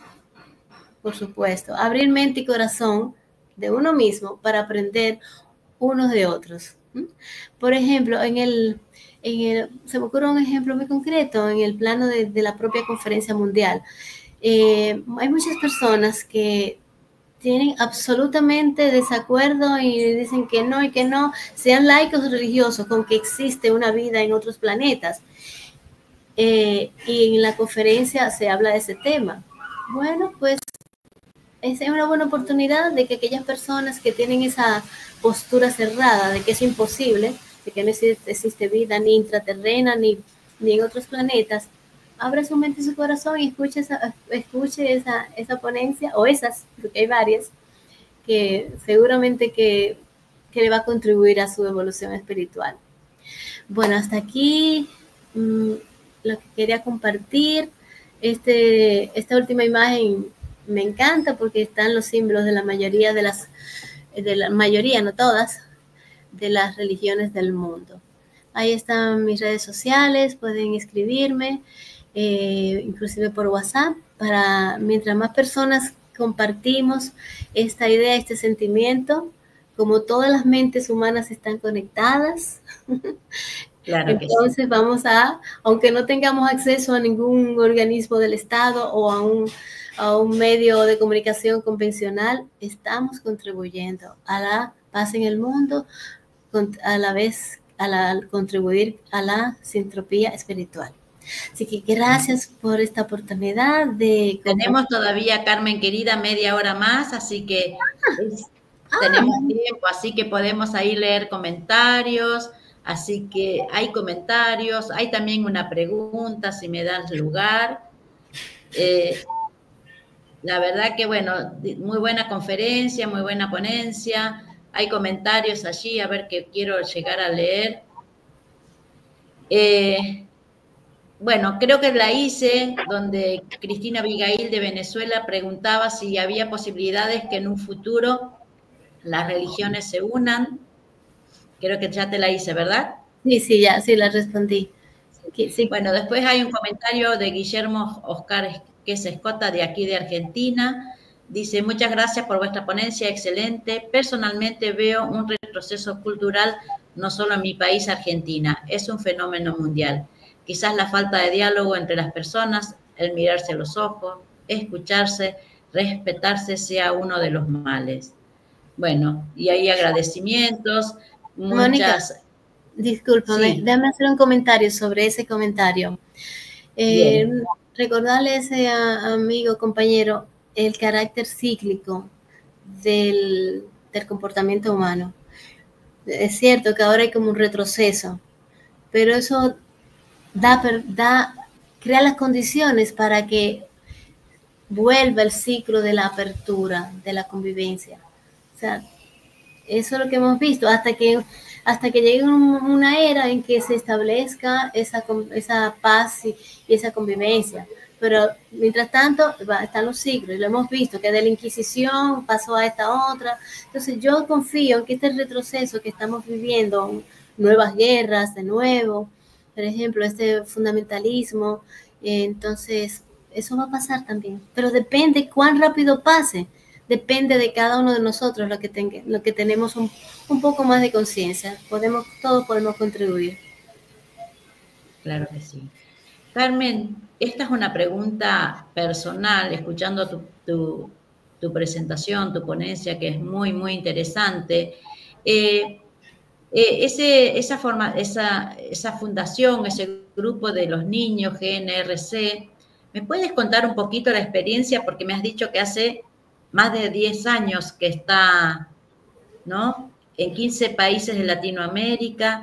por supuesto, abrir mente y corazón de uno mismo para aprender unos de otros. Por ejemplo, se me ocurre un ejemplo muy concreto en el plano de la propia conferencia mundial. Hay muchas personas que tienen absolutamente desacuerdo y dicen que no y que no, sean laicos o religiosos, con que existe una vida en otros planetas. Y en la conferencia se habla de ese tema. Bueno, pues es una buena oportunidad de que aquellas personas que tienen esa postura cerrada de que es imposible, de que no existe vida ni intraterrena ni en otros planetas, abra su mente y su corazón y escuche esa ponencia, o esas, porque hay varias, que seguramente que le va a contribuir a su evolución espiritual. Bueno, hasta aquí lo que quería compartir. Esta última imagen me encanta porque están los símbolos de la mayoría no todas, de las religiones del mundo. Ahí están mis redes sociales, pueden escribirme, inclusive por WhatsApp, mientras más personas compartimos esta idea, este sentimiento, como todas las mentes humanas están conectadas, claro que entonces sí. Vamos aunque no tengamos acceso a ningún organismo del Estado o a un medio de comunicación convencional, estamos contribuyendo a la paz en el mundo, a la vez contribuir a la sintropía espiritual. Así que gracias por esta oportunidad de... Tenemos todavía, Carmen querida, media hora más, así que tenemos tiempo, así que podemos ahí leer comentarios, así que hay comentarios, hay también una pregunta, si me das lugar. La verdad que, bueno, muy buena conferencia, muy buena ponencia, hay comentarios allí, a ver que quiero llegar a leer. Bueno, creo que la hice, donde Cristina Abigail de Venezuela preguntaba si había posibilidades que en un futuro las religiones se unan. Creo que ya te la hice, ¿verdad? Sí, sí, la respondí. Sí. Bueno, después hay un comentario de Guillermo Oscar Escota, de aquí de Argentina. Dice, muchas gracias por vuestra ponencia, excelente. Personalmente veo un retroceso cultural no solo en mi país, Argentina, es un fenómeno mundial. Quizás la falta de diálogo entre las personas, el mirarse a los ojos, escucharse, respetarse sea uno de los males. Bueno, y hay agradecimientos, muchas... Mónica, discúlpame, sí. Déjame hacer un comentario sobre ese comentario. Recordarle a ese amigo, compañero, el carácter cíclico del comportamiento humano. Es cierto que ahora hay como un retroceso, pero eso crea las condiciones para que vuelva el ciclo de la apertura, de la convivencia. O sea, eso es lo que hemos visto, hasta que llegue una era en que se establezca esa paz y esa convivencia. Pero mientras tanto están los ciclos, y lo hemos visto, que de la Inquisición pasó a esta otra. Entonces yo confío en que este retroceso que estamos viviendo, nuevas guerras de nuevo, por ejemplo, este fundamentalismo, entonces eso va a pasar también. Pero depende cuán rápido pase, depende de cada uno de nosotros lo que tenemos un poco más de conciencia. Todos podemos contribuir. Claro que sí. Carmen, esta es una pregunta personal, escuchando tu presentación, tu ponencia, que es muy, muy interesante. Esa fundación, ese grupo de los niños GNRC, ¿me puedes contar un poquito la experiencia? Porque me has dicho que hace más de 10 años que está, ¿no?, en 15 países de Latinoamérica.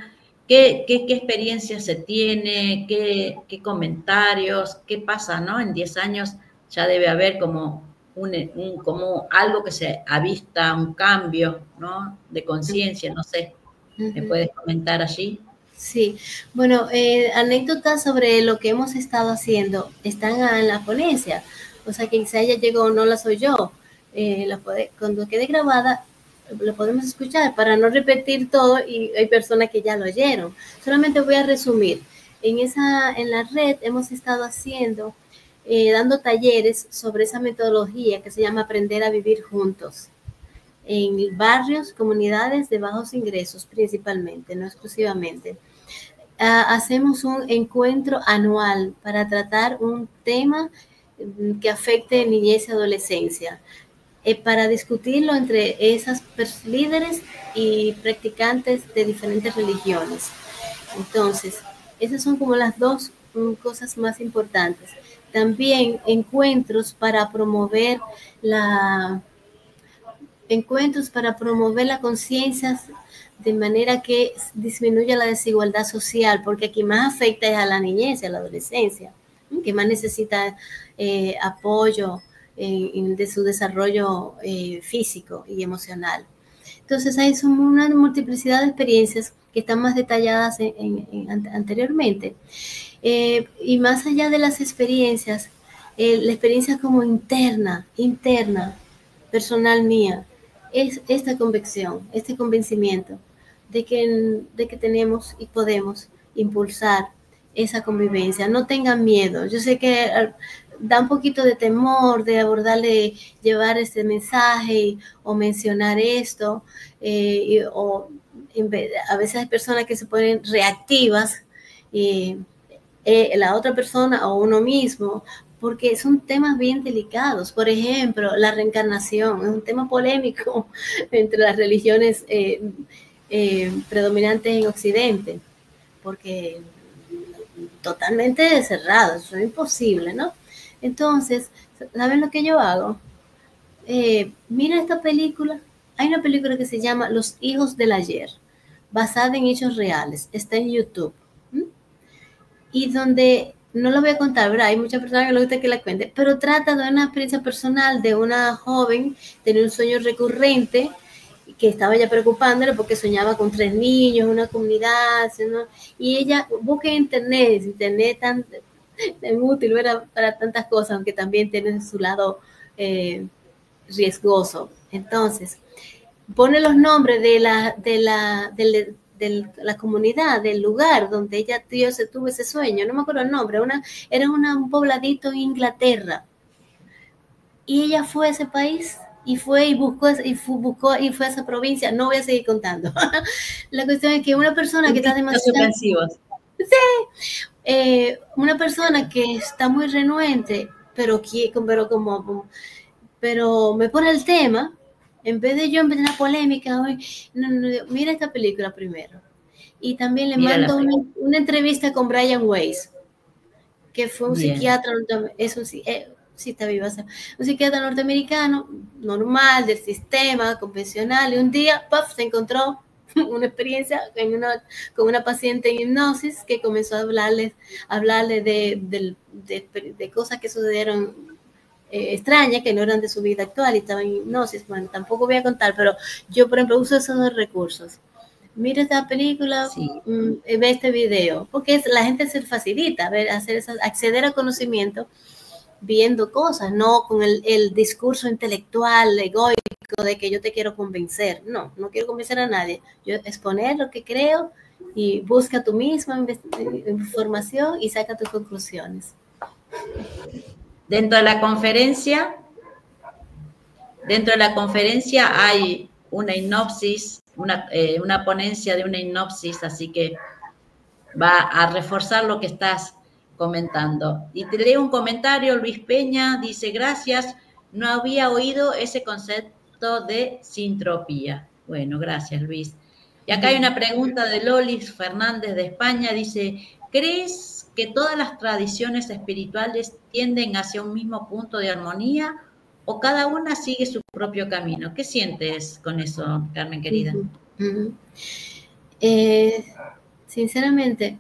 ¿Qué experiencia se tiene? ¿Qué comentarios? ¿Qué pasa, no? En 10 años ya debe haber como como algo que se avista, un cambio, ¿no?, de conciencia, no sé. ¿Me puedes comentar allí? Sí, bueno, anécdotas sobre lo que hemos estado haciendo están en la ponencia, o sea que quizá ella llegó, no la soy yo, cuando quede grabada lo podemos escuchar para no repetir todo, y hay personas que ya lo oyeron. Solamente voy a resumir. En la red hemos estado haciendo, dando talleres sobre esa metodología que se llama Aprender a Vivir Juntos, en barrios, comunidades de bajos ingresos principalmente, no exclusivamente. Hacemos un encuentro anual para tratar un tema que afecte niñez y adolescencia, para discutirlo entre esas líderes y practicantes de diferentes religiones. Entonces, esas son como las dos cosas más importantes. También encuentros para promover la conciencia de manera que disminuya la desigualdad social, porque aquí más afecta es a la niñez y a la adolescencia, que más necesita apoyo de su desarrollo físico y emocional. Entonces hay una multiplicidad de experiencias que están más detalladas anteriormente. Y más allá de las experiencias, la experiencia como interna, personal mía, es esta convicción, este convencimiento de que tenemos y podemos impulsar esa convivencia. No tengan miedo. Yo sé que da un poquito de temor de abordarle, llevar este mensaje o mencionar esto, a veces hay personas que se ponen reactivas, la otra persona o uno mismo, porque son temas bien delicados. Por ejemplo, la reencarnación es un tema polémico entre las religiones predominantes en Occidente, porque totalmente cerrado, eso es imposible, ¿no? Entonces, ¿saben lo que yo hago? Mira esta película. Hay una película que se llama Los Hijos del Ayer, basada en hechos reales. Está en YouTube. Y donde, no lo voy a contar, ¿verdad? Hay muchas personas que les gusta que la cuente, pero trata de una experiencia personal de una joven, tenía un sueño recurrente que estaba ya preocupándole porque soñaba con 3 niños, una comunidad, ¿no? Y ella busca en internet tan útil, ¿verdad?, para tantas cosas, aunque también tiene su lado riesgoso. Entonces, pone los nombres de la comunidad, del lugar donde ella tuvo ese sueño, no me acuerdo el nombre, era un pobladito en Inglaterra. Y ella fue a ese país y buscó a esa provincia. No voy a seguir contando. La cuestión es que una persona que está demasiado... Sí, una persona que está muy renuente, pero me pone el tema, en vez de yo empezar una polémica, mira esta película primero. Y también le mando una entrevista con Brian Weiss, que fue un psiquiatra, sí está viva, un psiquiatra norteamericano, normal, del sistema, convencional, y un día, ¡puff!, se encontró una experiencia con una paciente en hipnosis que comenzó a hablarle de cosas que sucedieron extrañas, que no eran de su vida actual y estaba en hipnosis. Bueno, tampoco voy a contar, pero yo, por ejemplo, uso esos dos recursos. Mira esta película, ve este video, porque la gente se facilita acceder a conocimiento viendo cosas, no con el discurso intelectual, egoico, de que yo te quiero convencer. No quiero convencer a nadie. Yo exponer lo que creo y busca tú misma información y saca tus conclusiones. Dentro de la conferencia Dentro de la conferencia hay una hipnosis, una ponencia de una hipnosis, así que va a reforzar lo que estás comentando. Y te leo un comentario, Luis Peña dice, gracias, no había oído ese concepto de sintropía. Bueno, gracias, Luis. Y acá hay una pregunta de Lolis Fernández de España, dice, ¿crees que todas las tradiciones espirituales tienden hacia un mismo punto de armonía o cada una sigue su propio camino? ¿Qué sientes con eso, Carmen, querida? Sinceramente,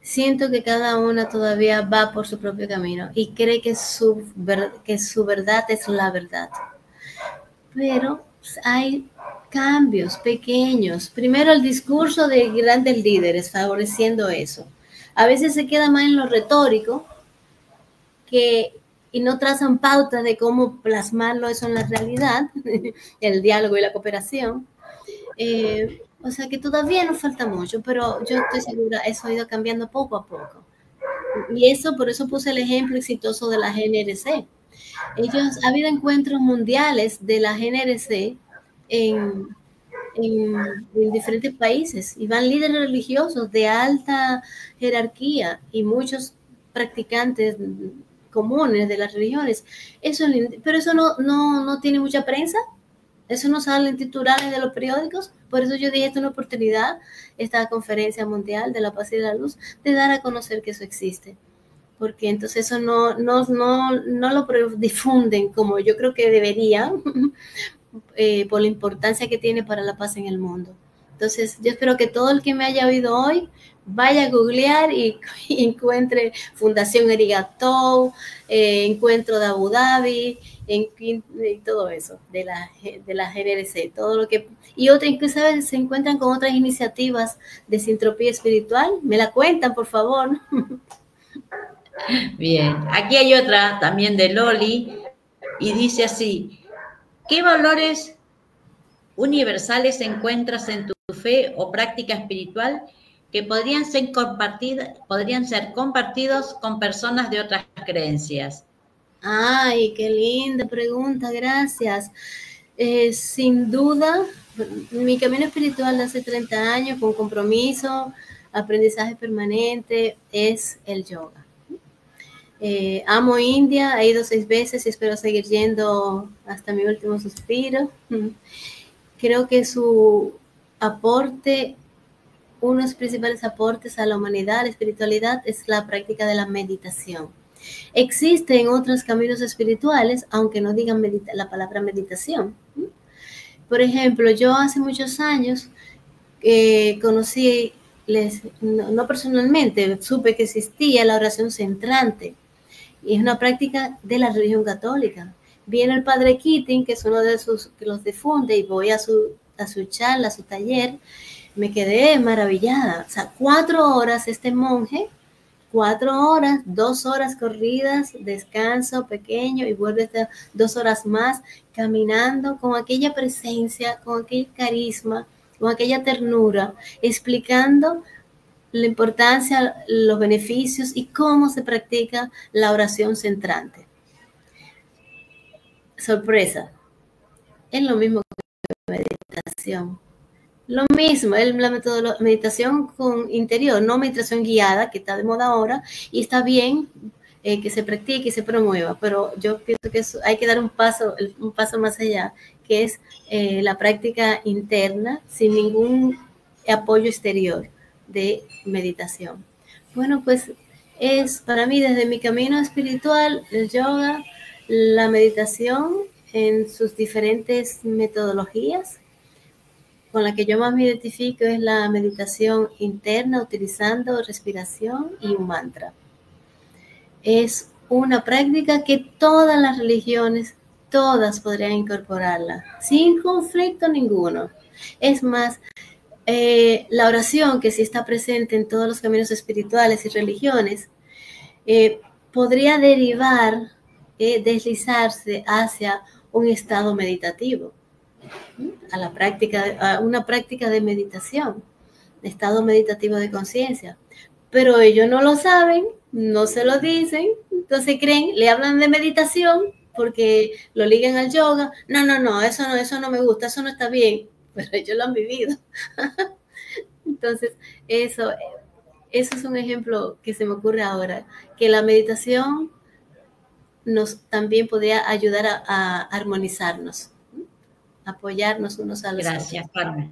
siento que cada una todavía va por su propio camino y cree que su verdad es la verdad. Pero hay cambios pequeños. Primero, el discurso de grandes líderes favoreciendo eso. A veces se queda más en lo retórico y no trazan pautas de cómo plasmarlo eso en la realidad, el diálogo y la cooperación. O sea que todavía nos falta mucho, pero yo estoy segura, eso ha ido cambiando poco a poco. Y por eso puse el ejemplo exitoso de la GNRC. Ha habido encuentros mundiales de la GNRC en diferentes países y van líderes religiosos de alta jerarquía y muchos practicantes comunes de las religiones. Pero eso no tiene mucha prensa. Eso no sale en titulares de los periódicos. Por eso yo dije, esta es una oportunidad, esta conferencia mundial de la paz y de la luz, de dar a conocer que eso existe. Porque entonces eso no lo difunden como yo creo que deberían, por la importancia que tiene para la paz en el mundo. Entonces, yo espero que todo el que me haya oído hoy vaya a googlear y encuentre Fundación Erigatou, Encuentro de Abu Dhabi, y todo eso de la GNRC, todo lo que y otra, incluso se encuentran con otras iniciativas de sintropía espiritual. Me la cuentan, por favor. Bien, aquí hay otra también de Loli y dice así, ¿qué valores universales encuentras en tu fe o práctica espiritual que podrían ser compartidos con personas de otras creencias? Ay, qué linda pregunta, gracias. Sin duda, mi camino espiritual de hace 30 años, con compromiso, aprendizaje permanente, es el yoga. Amo India, he ido 6 veces y espero seguir yendo hasta mi último suspiro. Creo que su aporte, uno de los principales aportes a la humanidad, a la espiritualidad, es la práctica de la meditación. Existen otros caminos espirituales, aunque no digan la palabra meditación. Por ejemplo, yo hace muchos años conocí, no personalmente, supe que existía la oración centrante. Y es una práctica de la religión católica. Viene el padre Keating, que es uno de sus que los difunde, y voy a su charla, a su taller. Me quedé maravillada. O sea, 4 horas este monje, 4 horas, 2 horas corridas, descanso pequeño y vuelve 2 horas más caminando con aquella presencia, con aquel carisma, con aquella ternura, explicando la importancia, los beneficios y cómo se practica la oración centrante. Sorpresa, es lo mismo que meditación. Lo mismo, es la meditación con interior, no meditación guiada, que está de moda ahora, y está bien que se practique y se promueva, pero yo pienso que hay que dar un paso más allá, que es la práctica interna, sin ningún apoyo exterior de meditación. Bueno, pues es para mí, desde mi camino espiritual, el yoga, la meditación en sus diferentes metodologías. Con la que yo más me identifico es la meditación interna, utilizando respiración y un mantra. Es una práctica que todas las religiones, todas podrían incorporarla, sin conflicto ninguno. Es más, la oración, que sí está presente en todos los caminos espirituales y religiones, podría derivar, deslizarse hacia un estado meditativo, a una práctica de meditación, estado meditativo de conciencia. Pero ellos no lo saben, no se lo dicen, entonces creen, le hablan de meditación porque lo ligan al yoga. No, eso no me gusta, eso no está bien, pero ellos lo han vivido. Entonces, eso es un ejemplo que se me ocurre ahora, que la meditación nos también podría ayudar a armonizarnos, apoyarnos unos a los otros. Gracias, Carmen.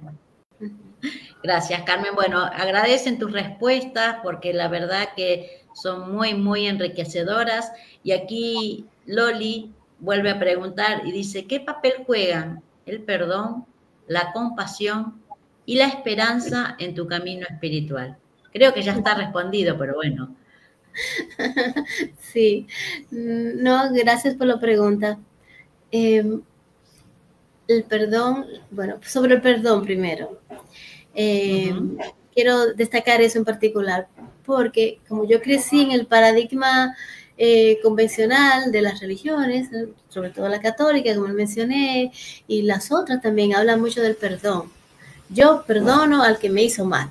Gracias, Carmen. Bueno, agradecen tus respuestas porque la verdad que son muy, muy enriquecedoras. Y aquí Loli vuelve a preguntar y dice, ¿qué papel juegan el perdón, la compasión y la esperanza en tu camino espiritual? Creo que ya está respondido, pero bueno. Sí, no, gracias por la pregunta. El perdón, bueno, sobre el perdón primero. Quiero destacar eso en particular, porque como yo crecí en el paradigma convencional de las religiones, sobre todo la católica, como mencioné, y las otras también hablan mucho del perdón. Yo perdono al que me hizo mal.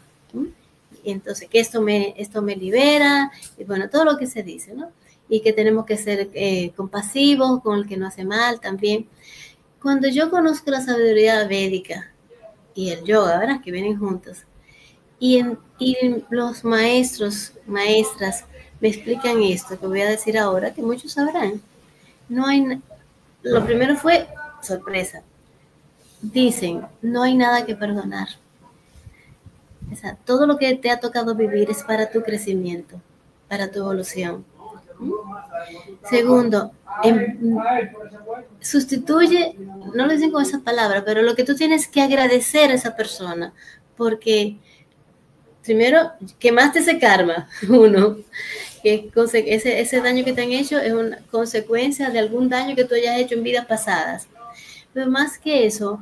Y entonces que esto me libera, y bueno, todo lo que se dice, ¿no? Y que tenemos que ser compasivos con el que no hace mal también. Cuando yo conozco la sabiduría védica y el yoga, ¿verdad? Que vienen juntos, y los maestras me explican esto que voy a decir ahora, que muchos sabrán. Lo primero fue sorpresa. Dicen, no hay nada que perdonar. O sea, todo lo que te ha tocado vivir es para tu crecimiento, para tu evolución. Segundo, sustituye, no lo dicen con esa palabra, pero lo que tú tienes que agradecer a esa persona, porque primero quemaste ese karma, uno, que ese daño que te han hecho es una consecuencia de algún daño que tú hayas hecho en vidas pasadas. Pero más que eso,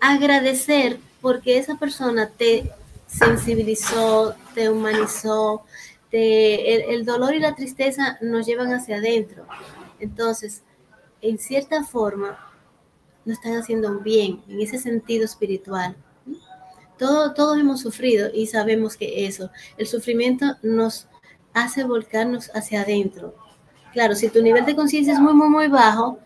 agradecer porque esa persona te sensibilizó, te humanizó, el dolor y la tristeza nos llevan hacia adentro. Entonces, en cierta forma, nos están haciendo un bien en ese sentido espiritual. Todos hemos sufrido y sabemos que el sufrimiento nos hace volcarnos hacia adentro. Claro, si tu nivel de conciencia es muy, muy, muy bajo,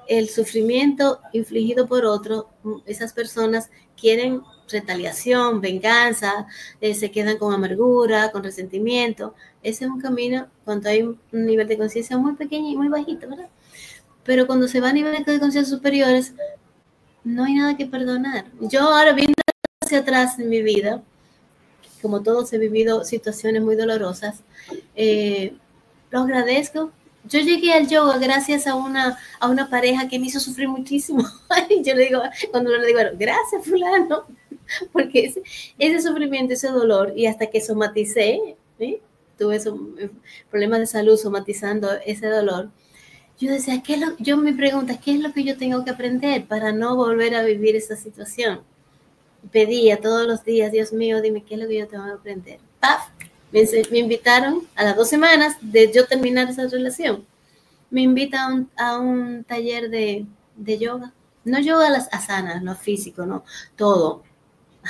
el sufrimiento infligido por otro, esas personas quieren retaliación, venganza, se quedan con amargura, con resentimiento. Ese es un camino cuando hay un nivel de conciencia muy pequeño y muy bajito, ¿verdad? Pero cuando se va a niveles de conciencia superiores, no hay nada que perdonar. Yo ahora viendo hacia atrás en mi vida, como todos he vivido situaciones muy dolorosas, lo agradezco. Yo llegué al yoga gracias a una pareja que me hizo sufrir muchísimo. Yo le digo, cuando le digo, bueno, gracias fulano, porque ese sufrimiento, ese dolor, y hasta que somaticé, ¿sí? Tuve problemas de salud somatizando ese dolor, yo decía, yo me pregunto, ¿qué es lo que yo tengo que aprender para no volver a vivir esa situación? Pedía todos los días, Dios mío, dime qué es lo que yo tengo que aprender. ¡Paf! Me invitaron a las 2 semanas de yo terminar esa relación. Me invitan a un taller de yoga. No yoga a las asanas, no físico, no, todo.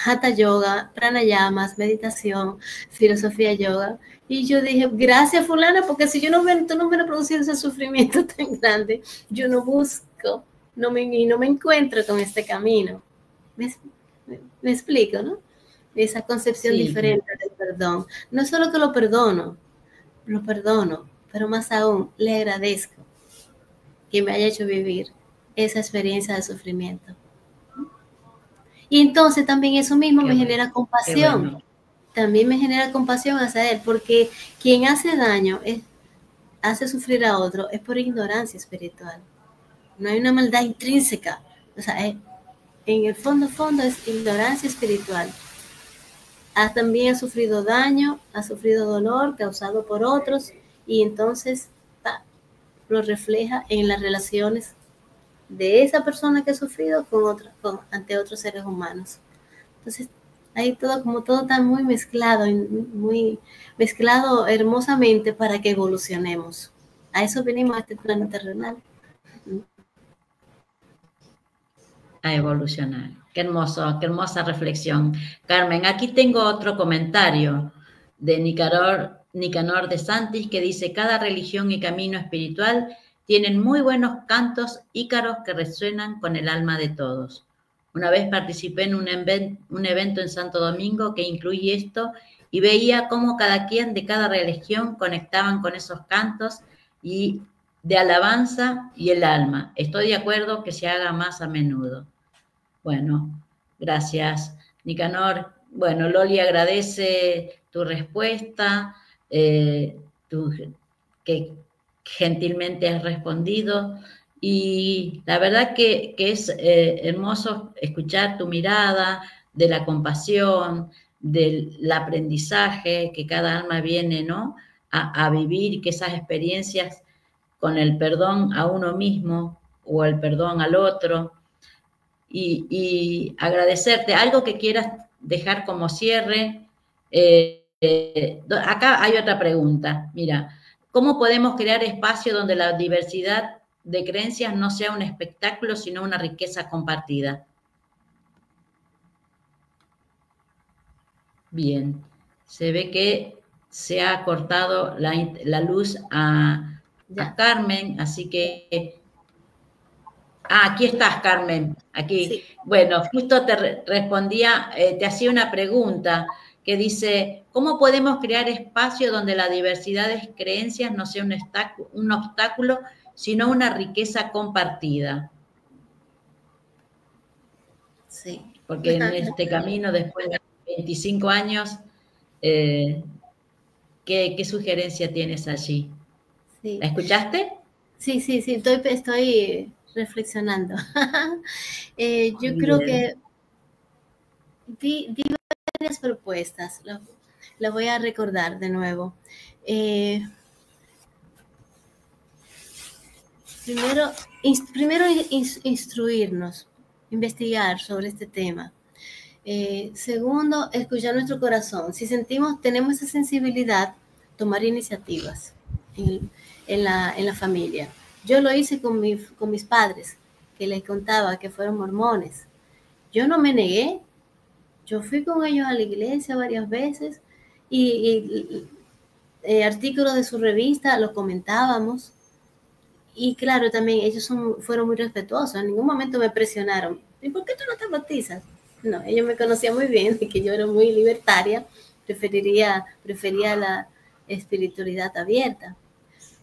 Hatha yoga, pranayamas, meditación, filosofía yoga. Y yo dije, gracias fulana, porque si tú no me has producido ese sufrimiento tan grande, yo no busco, no me encuentro con este camino. Me explico, ¿no? Esa concepción diferente del perdón. No solo que lo perdono, pero más aún le agradezco que me haya hecho vivir esa experiencia de sufrimiento. Y entonces también eso mismo me genera compasión. Bueno. También me genera compasión hacia él, porque quien hace daño, hace sufrir a otro, es por ignorancia espiritual. No hay una maldad intrínseca. O sea, en el fondo es ignorancia espiritual. También ha sufrido daño, ha sufrido dolor causado por otros, y entonces lo refleja en las relaciones de esa persona que ha sufrido ante otros seres humanos. Entonces, ahí todo está muy mezclado hermosamente para que evolucionemos. A eso venimos a este plano terrenal. A evolucionar. Qué hermosa reflexión. Carmen, aquí tengo otro comentario de Nicanor de Santis que dice, cada religión y camino espiritual Tienen muy buenos cantos ícaros que resuenan con el alma de todos. Una vez participé en un evento en Santo Domingo que incluye esto y veía cómo cada quien de cada religión conectaban con esos cantos y de alabanza y el alma. Estoy de acuerdo que se haga más a menudo. Bueno, gracias, Nicanor. Bueno, Loli agradece tu respuesta, que gentilmente has respondido. Y la verdad que es hermoso escuchar tu mirada de la compasión, del aprendizaje que cada alma viene, ¿no?, a vivir, y que esas experiencias con el perdón a uno mismo o el perdón al otro. Y agradecerte. Algo que quieras dejar como cierre. Acá hay otra pregunta. Mira, ¿cómo podemos crear espacio donde la diversidad de creencias no sea un espectáculo, sino una riqueza compartida? Bien, se ve que se ha cortado la luz a Carmen, así que... Ah, aquí estás, Carmen, aquí. Sí. Bueno, justo te respondía, te hacía una pregunta que dice, ¿cómo podemos crear espacio donde la diversidad de creencias no sea un obstáculo, sino una riqueza compartida? Sí. Porque en este camino, después de 25 años, ¿qué sugerencia tienes allí? Sí. ¿La escuchaste? Sí, estoy reflexionando. Yo creo que di varias propuestas, las voy a recordar de nuevo. Primero instruirnos, investigar sobre este tema. Segundo, escuchar nuestro corazón. Si tenemos esa sensibilidad, tomar iniciativas en la familia. Yo lo hice con mis padres, que les contaba que fueron mormones. Yo no me negué. Yo fui con ellos a la iglesia varias veces y artículos de su revista los comentábamos. Y claro, también ellos fueron muy respetuosos. En ningún momento me presionaron. ¿Y por qué tú no te bautizas? No, ellos me conocían muy bien, que yo era muy libertaria. Prefería la espiritualidad abierta.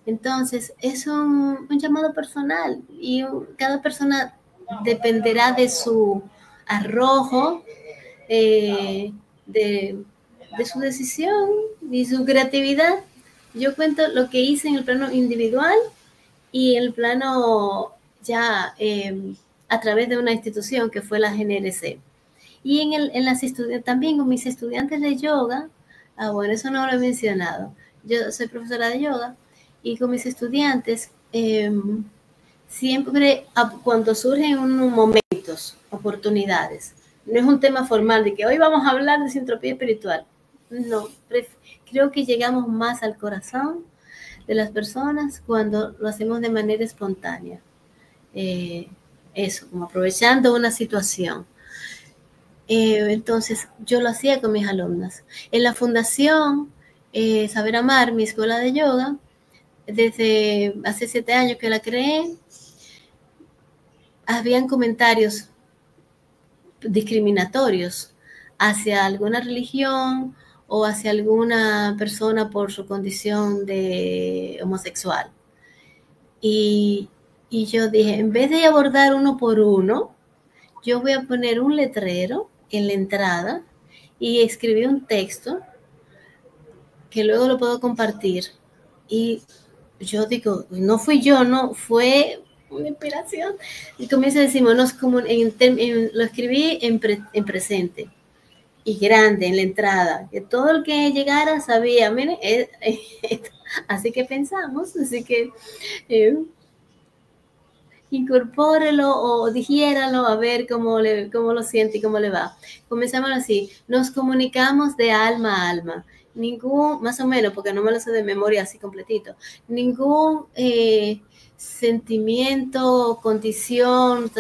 Entonces, es un llamado personal y cada persona dependerá de su arrojo, de su decisión y su creatividad. Yo cuento lo que hice en el plano individual y el plano ya a través de una institución que fue la GNRC. Y también con mis estudiantes de yoga, bueno, eso no lo he mencionado, yo soy profesora de yoga, y con mis estudiantes, siempre cuando surgen unos momentos, oportunidades, no es un tema formal de que hoy vamos a hablar de sintropía espiritual, no, creo que llegamos más al corazón de las personas cuando lo hacemos de manera espontánea. Eso, como aprovechando una situación. Entonces, yo lo hacía con mis alumnas. En la fundación Saber Amar, mi escuela de yoga, desde hace 7 años que la creé, habían comentarios discriminatorios hacia alguna religión o hacia alguna persona por su condición de homosexual. Y yo dije, en vez de abordar uno por uno, yo voy a poner un letrero en la entrada y escribí un texto que luego lo puedo compartir. Y yo digo, no fui yo, no, fue una inspiración. Y comienza a decirme, lo escribí en presente y grande en la entrada, que todo el que llegara sabía, miren, así que pensamos, así que incorpórelo o digiéralo a ver cómo lo siente y cómo le va. Comenzamos así, nos comunicamos de alma a alma. Más o menos, porque no me lo sé de memoria así completito, ningún sentimiento, condición,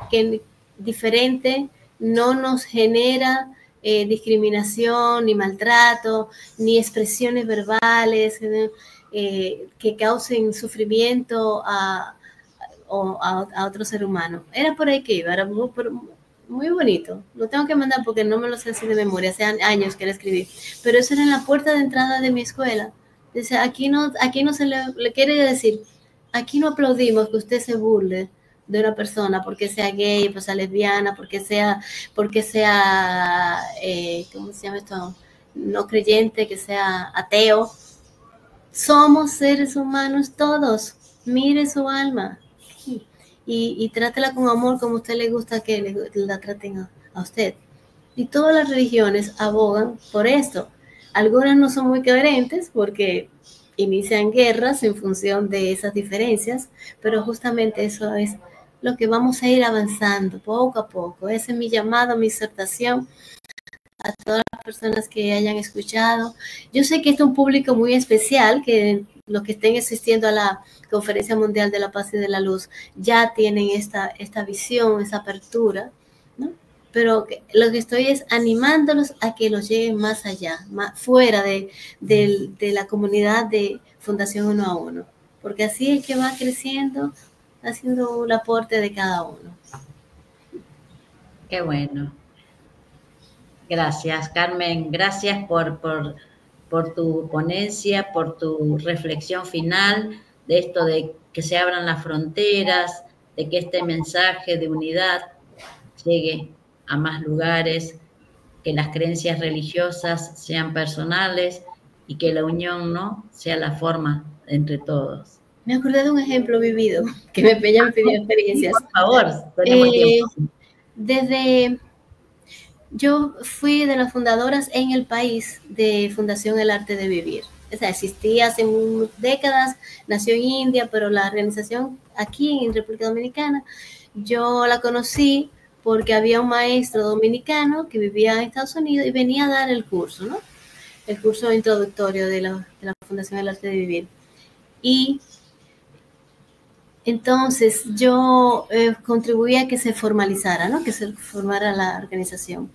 que diferente no nos genera discriminación, ni maltrato, ni expresiones verbales que causen sufrimiento a otro ser humano. Era por ahí que iba, era muy bonito. Lo tengo que mandar porque no me lo sé así de memoria, hace años que lo escribí. Pero eso era en la puerta de entrada de mi escuela. Dice, aquí no se le quiere decir, aquí no aplaudimos que usted se burle de una persona porque sea gay, pues sea lesbiana, porque sea ¿cómo se llama esto? No creyente, que sea ateo. Somos seres humanos todos. Mire su alma y trátela con amor como a usted le gusta que la traten a usted. Y todas las religiones abogan por esto. Algunas no son muy coherentes porque inician guerras en función de esas diferencias, pero justamente eso es lo que vamos a ir avanzando poco a poco. Ese es mi llamado, mi exhortación a todas las personas que hayan escuchado. Yo sé que este es un público muy especial, que los que estén asistiendo a la Conferencia Mundial de la Paz y de la Luz ya tienen esta visión, esa apertura, ¿no? Pero lo que estoy es animándolos a que los lleguen más allá, fuera de la comunidad de Fundación Uno a Uno, porque así es que va creciendo, haciendo un aporte de cada uno. Qué bueno. Gracias, Carmen. Gracias por tu ponencia, por tu reflexión final de esto de que se abran las fronteras, de que este mensaje de unidad llegue a más lugares, que las creencias religiosas sean personales y que la unión, ¿no?, sea la forma entre todos. Me acordé de un ejemplo vivido que me pidió experiencias. Por favor, tenemos tiempo. Yo fui de las fundadoras en el país de Fundación El Arte de Vivir. O sea, existía hace décadas, nació en India, pero la organización aquí en República Dominicana, yo la conocí porque había un maestro dominicano que vivía en Estados Unidos y venía a dar el curso, ¿no? El curso introductorio de la Fundación El Arte de Vivir. Y entonces yo contribuía a que se formalizara, ¿no? Que se formara la organización.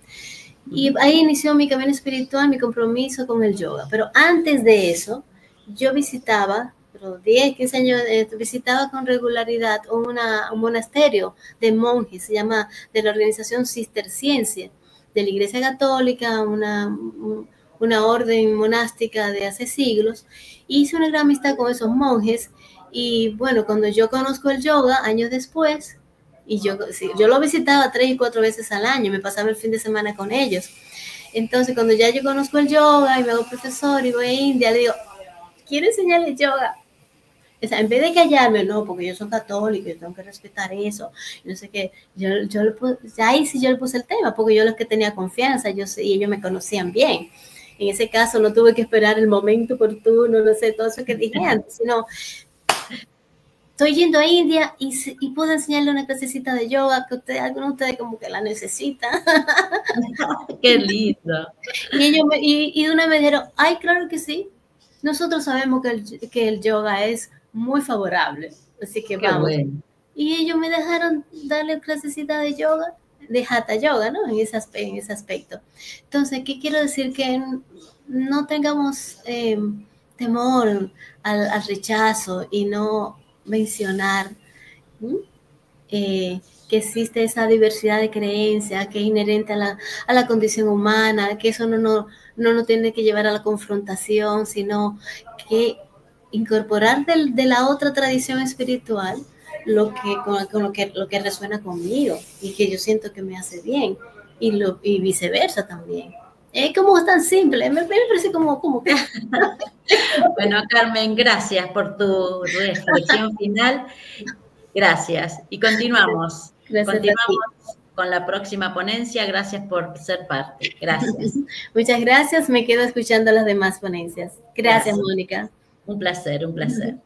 Y ahí inició mi camino espiritual, mi compromiso con el yoga. Pero antes de eso, yo visitaba, 10, 15 años, visitaba con regularidad un monasterio de monjes, se llama, de la organización Cisterciense, de la Iglesia Católica, una orden monástica de hace siglos. Hice una gran amistad con esos monjes. Y bueno, cuando yo conozco el yoga, años después, y yo lo visitaba 3 y 4 veces al año, me pasaba el fin de semana con ellos. Entonces, cuando ya yo conozco el yoga y me hago profesor y voy a India, digo, quiero enseñarles yoga. O sea, en vez de callarme, no, porque yo soy católico, yo tengo que respetar eso, no sé qué, ahí sí yo le puse el tema, porque yo los que tenía confianza, y ellos me conocían bien. En ese caso no tuve que esperar el momento oportuno, no sé, todo eso que dije antes, sino estoy yendo a India y puedo enseñarle una clasecita de yoga que algunos de ustedes como que la necesitan. ¡Qué lindo! Y de una vez me dijeron, ay, claro que sí. Nosotros sabemos que el yoga es muy favorable, así que vamos. Bueno. Y ellos me dejaron darle clasecita de yoga, de Hatha Yoga, ¿no? En ese aspecto. Entonces, ¿qué quiero decir? Que no tengamos temor al rechazo y no mencionar que existe esa diversidad de creencias que es inherente a la condición humana, que eso no nos tiene que llevar a la confrontación, sino que incorporar de la otra tradición espiritual lo que resuena conmigo y que yo siento que me hace bien y viceversa también. Es como tan simple, me parece como que... Bueno, Carmen, gracias por tu reflexión final. Gracias. Y continuamos. Continuamos con la próxima ponencia. Gracias por ser parte. Gracias. Muchas gracias. Me quedo escuchando las demás ponencias. Gracias, Mónica. Un placer, un placer.